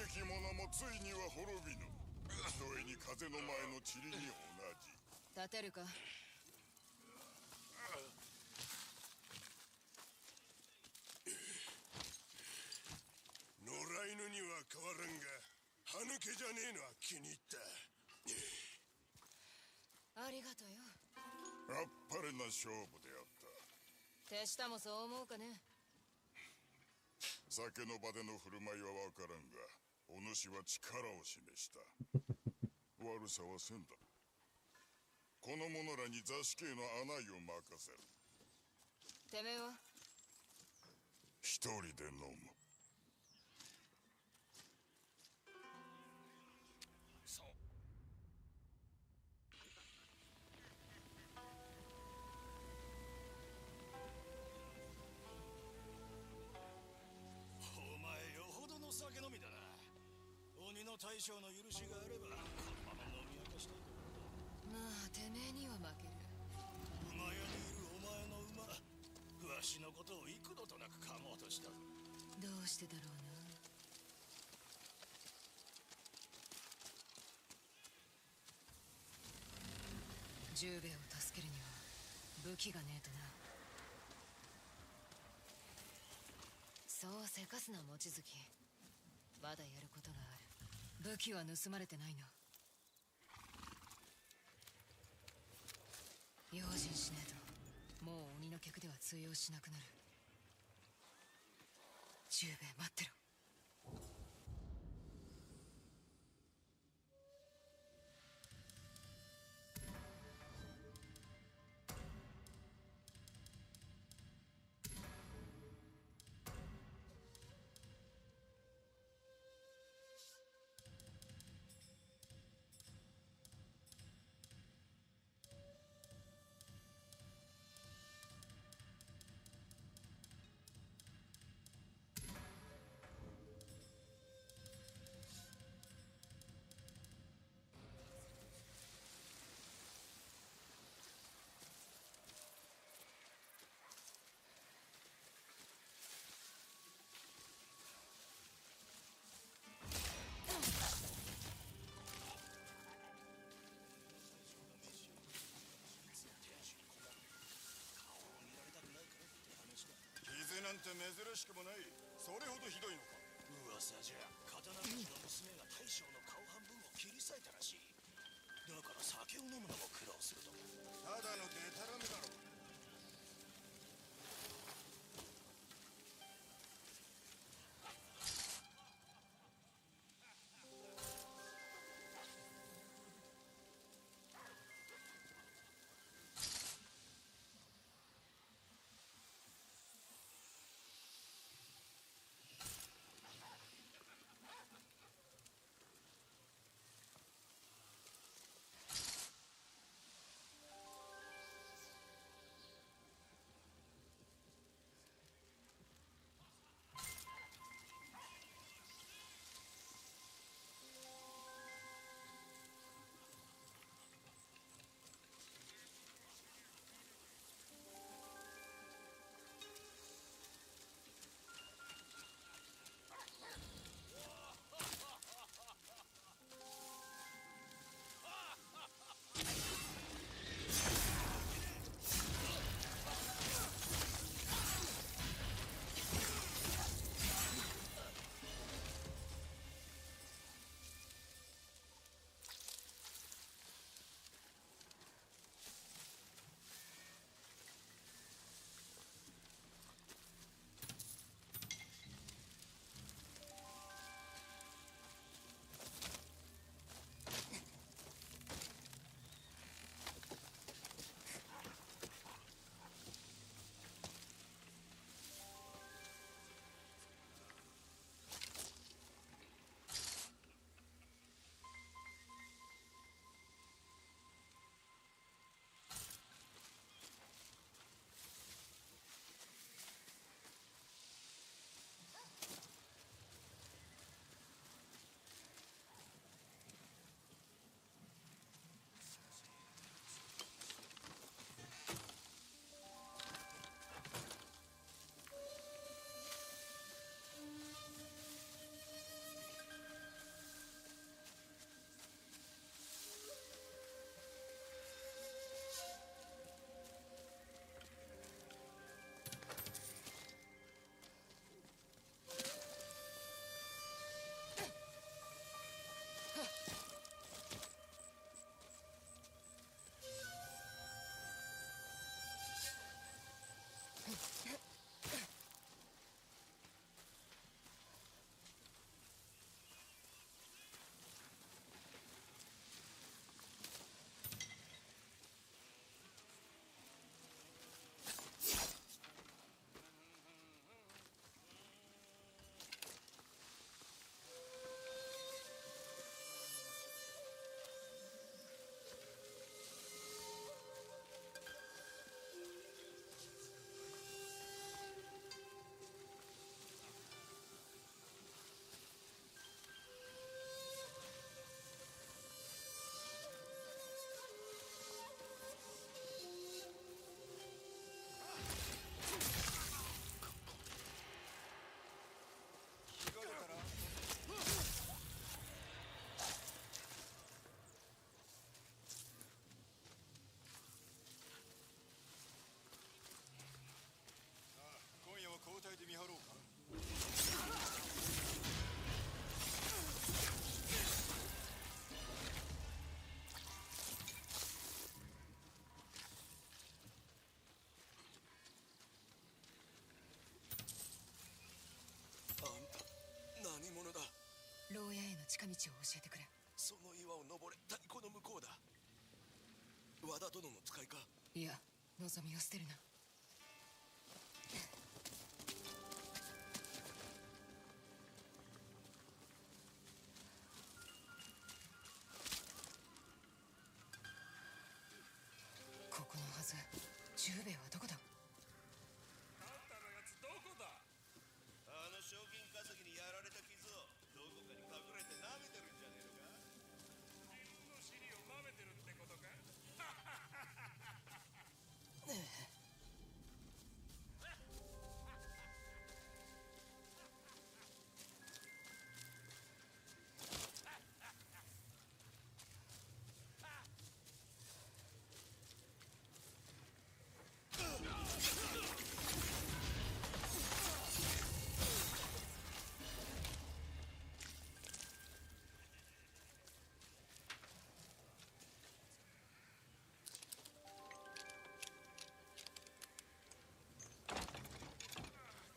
敵者もついには滅びぬ。ひとえに風の前の塵に同じ。立てるか。野良犬には変わらんが、歯抜けじゃねえのは気に入った。ありがとよ。あっぱれな勝負であった。手下もそう思うかね。酒の場での振る舞いはわからんが、お主は力を示した。悪さはせんだ。この者らに座敷への案内を任せる。てめえは一人で飲む。そう。お前よほどの酒飲みだな。鬼の大将の許しがあればこのまま飲み明かしたいところだ。まあてめえには負ける。馬屋にいるお前の馬、わしのことを幾度となく噛もうとしたぞ。どうしてだろうな。十兵衛を助けるには武器がねえとな。そうせかすな望月。まだやることがある。武器は盗まれてないの。用心しねえともう鬼の客では通用しなくなる。十兵衛待ってろ。傷なんて珍しくもない。それほどひどいのか。噂じゃ刀鍛冶の娘が大将の顔半分を切り裂いたらしい。だから酒を飲むのも苦労すると。ただのデタラメだろ。近道を教えてくれ。その岩を登れ。太鼓の向こうだ。和田殿の使いか？いや、望みを捨てるな。ここのはず。十兵衛はどこだ？あんたのやつどこだ？あの賞金稼ぎにやられた傷をどこかに隠れて舐めてるんじゃねえのか？自分の尻を舐めてるってことか？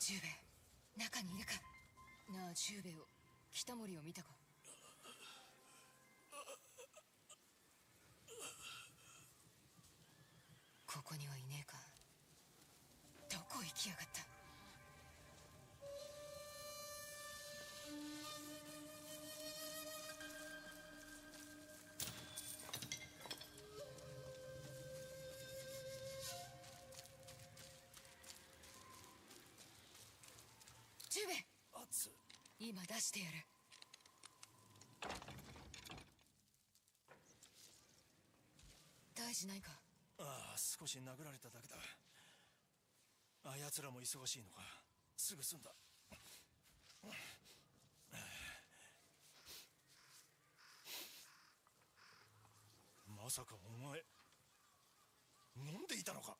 十兵衛、中にいるか？なあ十兵衛を、北森を見たか？ここにはいねえか。どこ行きやがった？十兵衛、熱今出してやる。大事ないか？ああ、少し殴られただけだ。あやつらも忙しいのか。すぐ済んだ。まさかお前飲んでいたのか？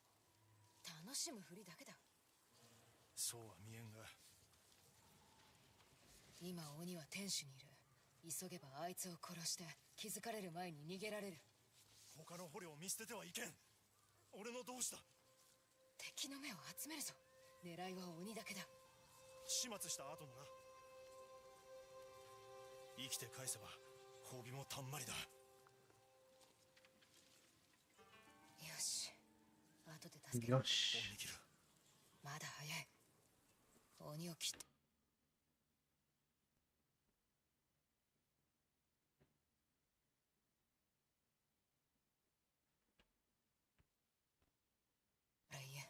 楽しむふりだけだ。そうは見えんが。今鬼は天守にいる。急げばあいつを殺して気づかれる前に逃げられる。他の捕虜を見捨ててはいけん。俺のどうした？敵の目を集めるぞ。狙いは鬼だけだ。始末した後のな。生きて返せば褒美もたんまりだ。よし、後で助ける。よし。恩に切る。まだ早い。鬼を切って。いいえ、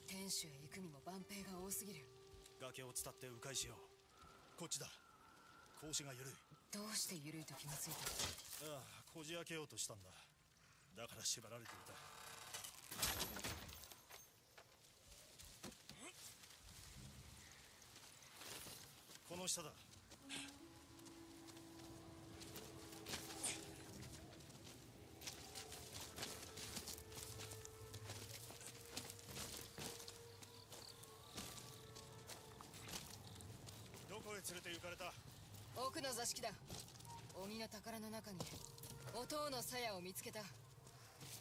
天守へ行くにも万兵が多すぎる。崖を伝って迂回しよう。こっちだ。格子が緩い。どうして緩いと気がついた？ああ、こじ開けようとしたんだ。だから縛られていた。この下だ。どこへ連れて行かれた？奥の座敷だ。鬼の宝の中にお塔の鞘を見つけた。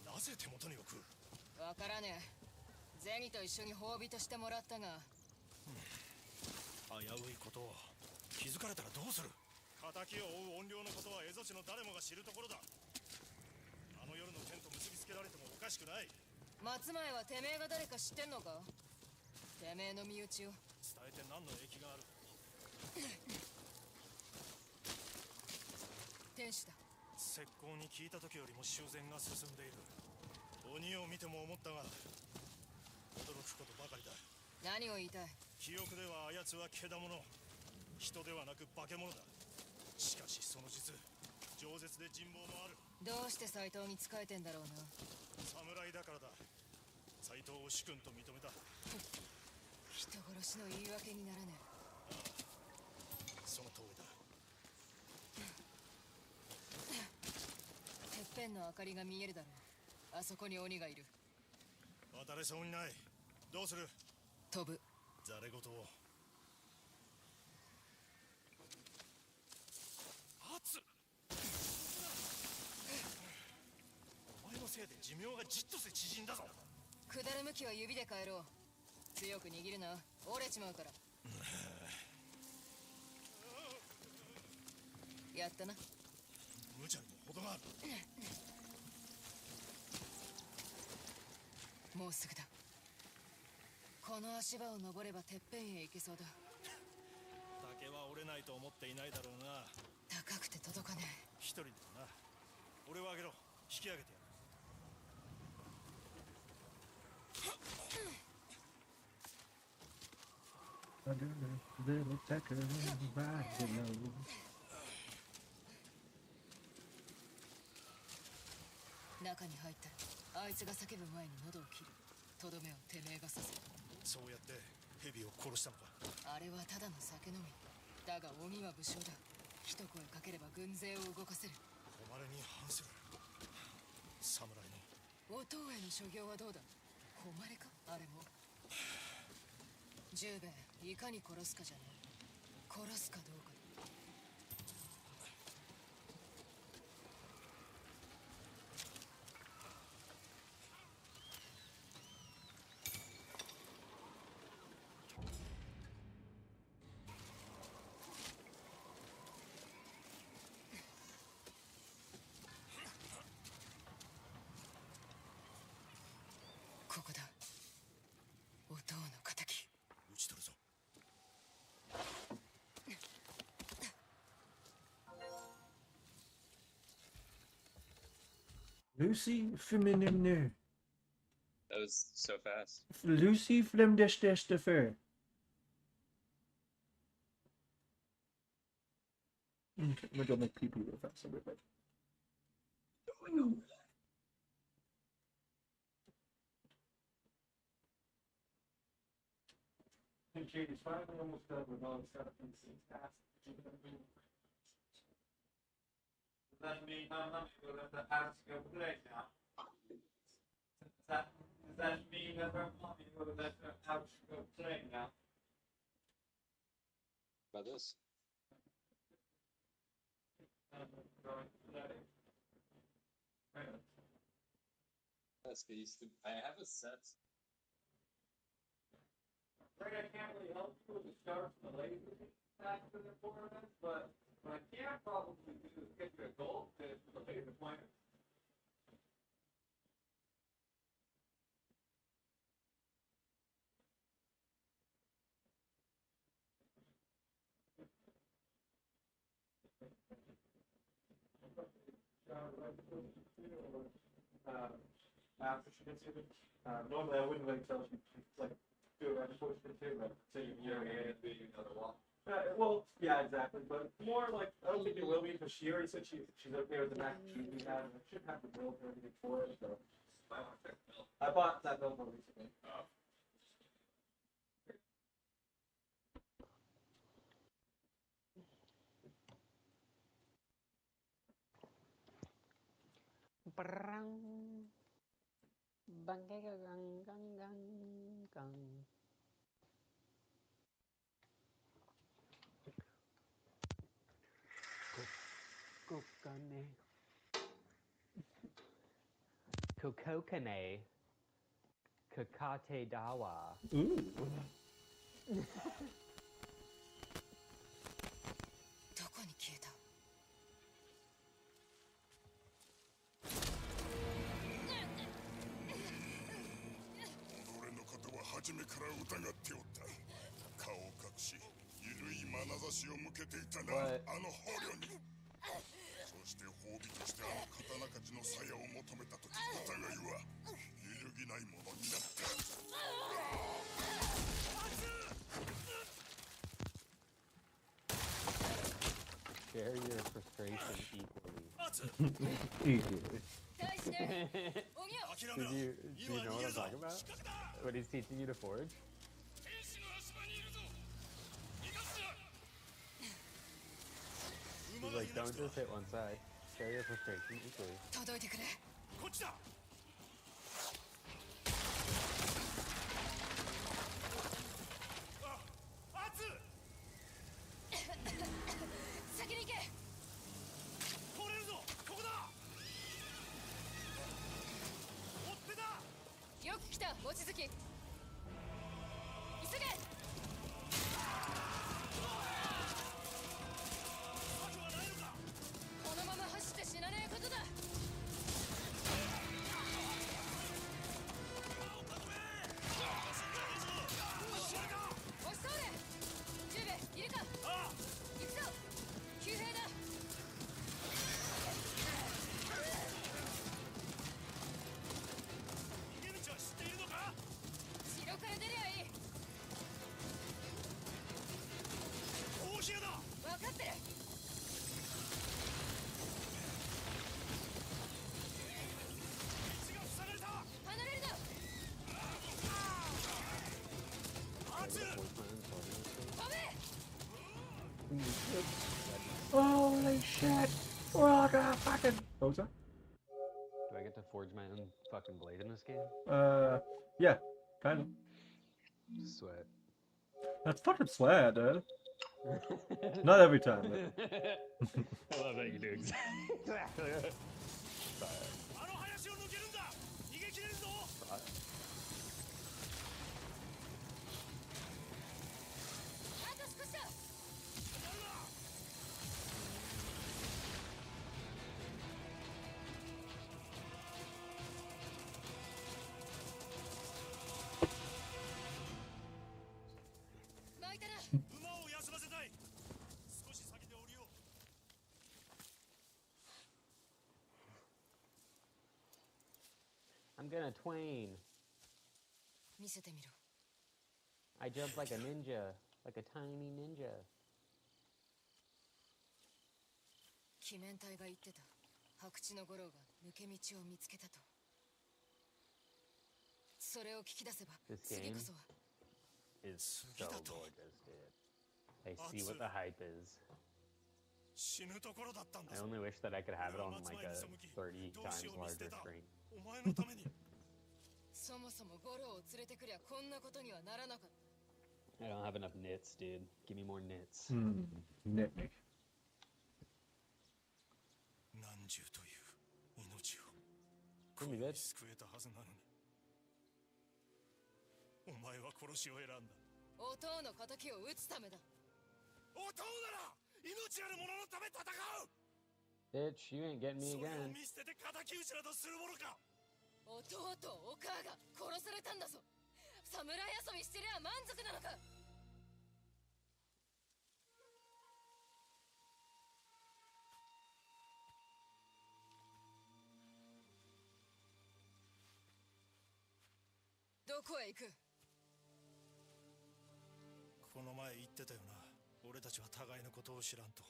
なぜ手元に置く？わからねえ。銭と一緒に褒美としてもらったが。危ういことを。気づかれたらどうする？敵を追う怨霊のことは蝦夷地の誰もが知るところだ。あの夜の剣と結びつけられてもおかしくない。松前はてめえが誰か知ってんのか？てめえの身内を伝えて何の益がある？天使だ。石膏に聞いた時よりも修繕が進んでいる。鬼を見ても思ったが驚くことばかりだ。何を言いたい？記憶ではあやつはけだもの、人ではなく化け物だ。しかしその実饒舌で人望もある。どうして斎藤に仕えてんだろうな。侍だからだ。斎藤を主君と認めた。人殺しの言い訳にならねえ。その通りだ。てっぺんの明かりが見えるだろう。あそこに鬼がいる。渡れそうにない。どうする？飛ぶ。ざれ言を。熱っ。お前のせいで寿命がじっとせ縮んだぞ。下る向きは指で変えろ。強く握るな、折れちまうから。やったな。無茶にも程がある。もうすぐだ。この足場を登ればてっぺんへ行けそうだ。竹は折れないと思っていないだろうな。高くて届かね一人でもな。俺をあげろ。引き上げてやる。Little Tucker right below. 中に入ったらあいつが叫ぶ前に喉を切る。とどめをてめえが刺す。そうやって蛇を殺したのか。あれはただの酒飲みだが鬼は武将だ。一声かければ軍勢を動かせる。誉れに反する侍の。お父への所業はどうだ。誉れかあれも。十兵衛いかに殺すかじゃねえ、殺すかどうか。ここだ。お父の仇。討ち取るぞ。Lucy Feminine. That was so fast. Lucy Flemdestestefer. Okay, we're gonna make pee-pee real fast. I'll be right back. Hey, Katie's finally almost done with all the stuff in scenes past. Does that mean I'm not going to ask you play now? Does that mean that her mommy will let her out go play now? About this. I'm going to play. That's beast. I have a set. Right, I can't really help you with the start from the laser after the tournament, but what I can probably do is get you a goldfish with a laser pointer. After she gets you, normally I wouldn't wait until she like do it right before she gets here, but say you know, and be another wall. Well, yeah, exactly, but more like I don't think it will be because she already said she's okay with the mac and cheese we had, and I should have the milk and everything for it. So I bought that milk more recently. Kokokane. Kakate Dawa. Ooh. どこに消えた。己のことは初めから疑っておった。顔を隠し、ゆるい眼差しを向けていたな、あの捕虜に。そして褒美としてあの刀鍛冶の鞘を求めたとき、疑いは揺るぎないものになった。Share your frustration equally. Equally. 大事ね。おぎゃ。 諦めろ。 Do you know what I'm talking about? What he's teaching you to forge? 天使の足場にいるぞ。逃がすな。 He's like, don't just hit one side. Share your frustration equally. 届いてくれ。こっちだ。あ、熱。先に行け。通れるぞ。ここだ。追っ手だ。よく来た望月。急げ。 策はないのか。What was that? Do I get to forge my own fucking blade in this game? Yeah, kind of. Sweat. That's fucking sweat, dude. Not every time, but... I love that you do exactly. I'm gonna twain. I jump like a ninja, like a tiny ninja. 鬼面隊が言ってた。白地の五郎が抜け道を見つけたと。それを聞き出せば、次こそは。Is so gorgeous, dude. I see what the hype is. I only wish that I could have it on like a 30 times larger screen. そもそもゴロを連れてくりゃこんなことにはならなかった。I don't have enough nits, dude. Give me more nits. Nit me. 何十という命を Give me that. 救えたはずなのにお前は殺しを選んだ。お父の敵を討つためだ。お父なら命ある者のため戦う。 Bitch, you ain't getting me それを again. 見捨てて敵討ちなどするものか。弟お母が殺されたんだぞ。侍遊びしてりゃ満足なのか。どこへ行く。この前言ってたよな。俺たちは互いのことを知らんと。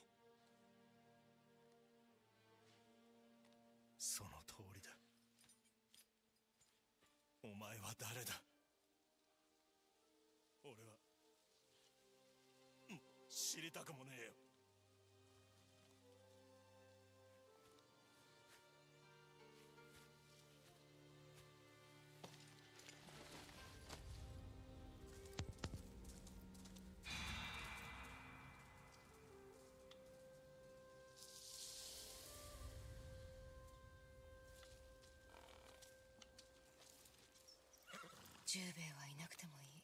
その通りだ。お前は誰だ。俺は知りたくもねえよ。十兵衛はいなくてもいい。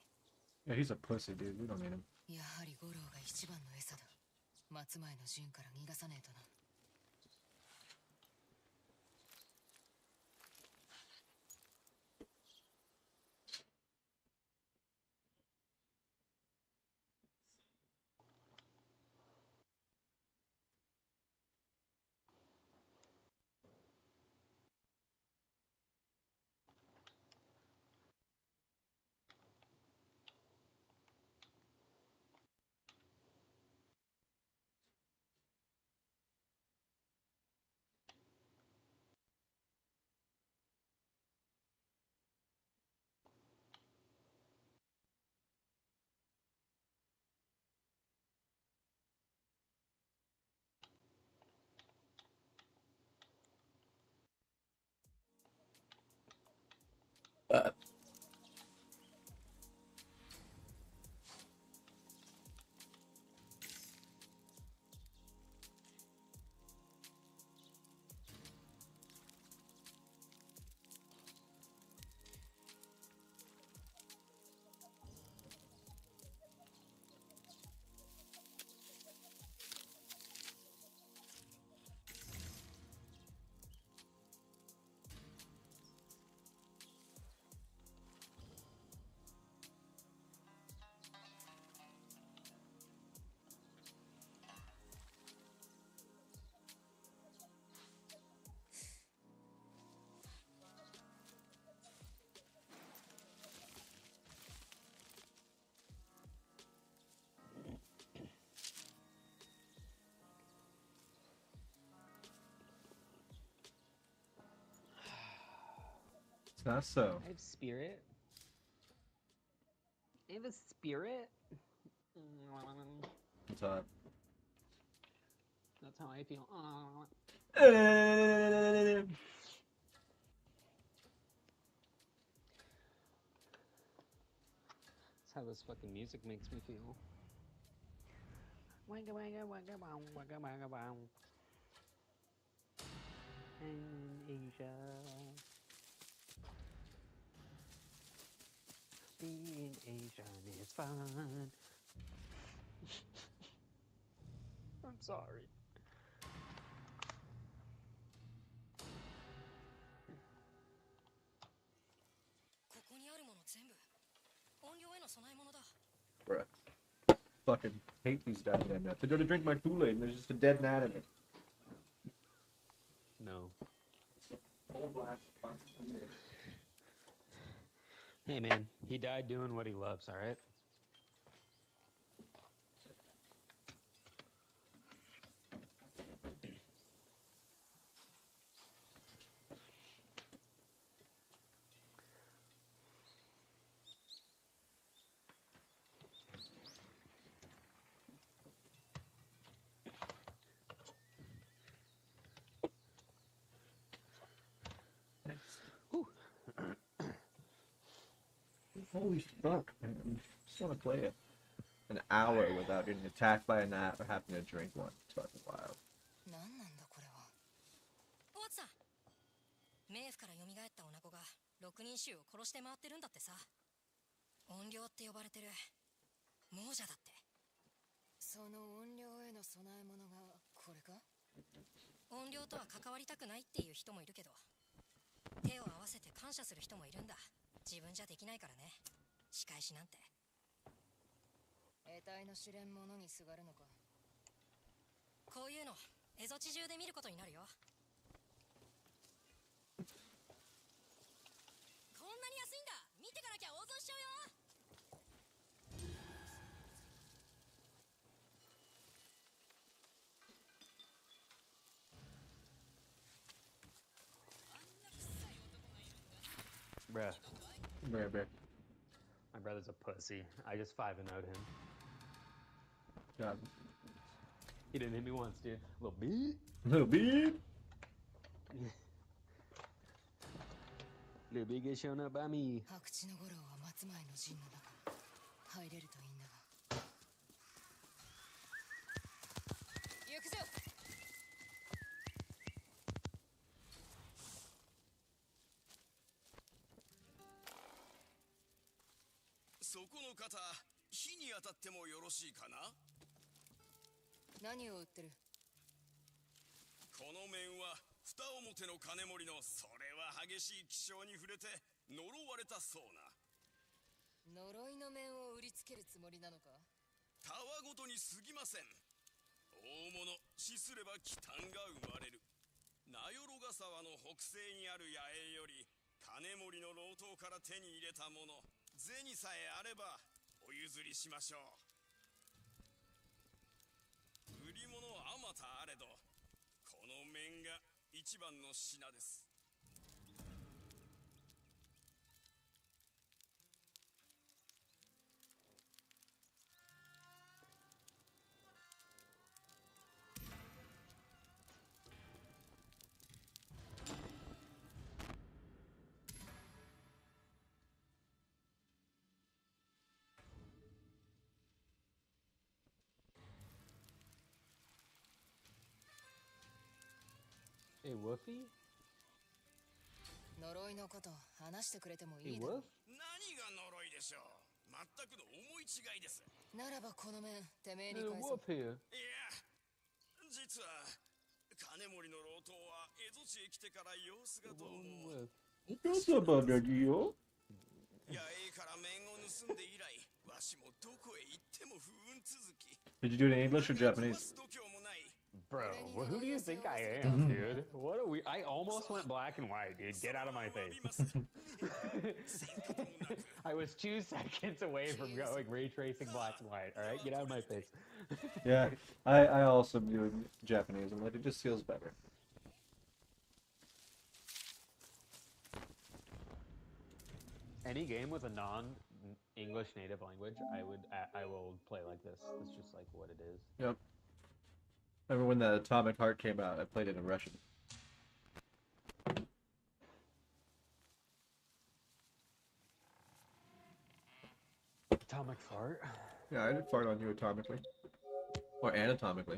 Yeah, he's a pussy, dude. We don't need him. やはり五郎が一番の餌だ。待つ前の陣から逃がさねえとな。It's not so. I have spirit. I have a spirit. What's up? That's how I feel. That's how this fucking music makes me feel. Wagga wagga wagga wow, wagga wagga wow. And in Asia. Being Asian is fun. I'm sorry. ここにあるもの全部音量への備え物だ。 Bruh. Fucking hate these damn nuts. They're gonna drink my Kool-Aid and there's just a dead gnat in it. No. Hey man, he died doing what he loves, alright? Holy fuck, man. I just want to play it. An hour without getting attacked by a gnat or having to drink one. It's fucking wild. 何なんだこれは。おつさん。冥府から蘇った女子が6人衆を殺して回ってるんだってさ。怨霊って呼ばれてる亡者だって。その怨霊への備え物がこれか？怨霊とは関わりたくないっていう人もいるけど、手を合わせて感謝する人もいるんだ。自分じゃできないからね。仕返しなんて。得体の知れんものにすがるのか。こういうの蝦夷地中で見ることになるよ。こんなに安いんだ。見てかなきゃ大損しちゃうよ。Bruh. Bruh. My brother's a pussy. I just 5-0'd him. God. He didn't hit me once, dude. Little beep. Little beep. Little big is showing up by me. 白地の五郎は松前の陣の中。入れるといいんだが。行くぞ。そこの方、火に当たってもよろしいかな？何を売ってる？この面は二表の金森のそれは激しい気象に触れて呪われたそうな。呪いの面を売りつけるつもりなのか？たわごとに過ぎません。大物死すれば忌憚が生まれる。名寄ヶ沢の北西にある野営より金森の老頭から手に入れたもの、銭さえあればお譲りしましょう。売り物あまたあれど、この面が一番の品です。Hey, Woofy? 呪いのこと話してくれてもい Hey, いだろう。 Woof? 何が呪いでしょう。全くの思い違いです。ならばこの面てめえに Hey, 返そう。 Woof here. いや、実は金森の老頭は蝦夷地へ来てから様子がどうも。 Woof. What's up, Adadio? 野営から面を盗んで以来、わしもどこへ行っても不運続き。 Did you do it in English or Japanese? Bro, who do you think I am, dude? What are we? I almost went black and white, dude. Get out of my face. I was 2 seconds away from going ray tracing black and white. All right, get out of my face. Yeah, I also am doing Japanese. I'm like, it just feels better. Any game with a non-English native language, I will play like this. It's just like what it is. Yep. Remember when the Atomic Heart came out? I played it in Russian. Atomic fart? Yeah, I did fart on you atomically. Or anatomically.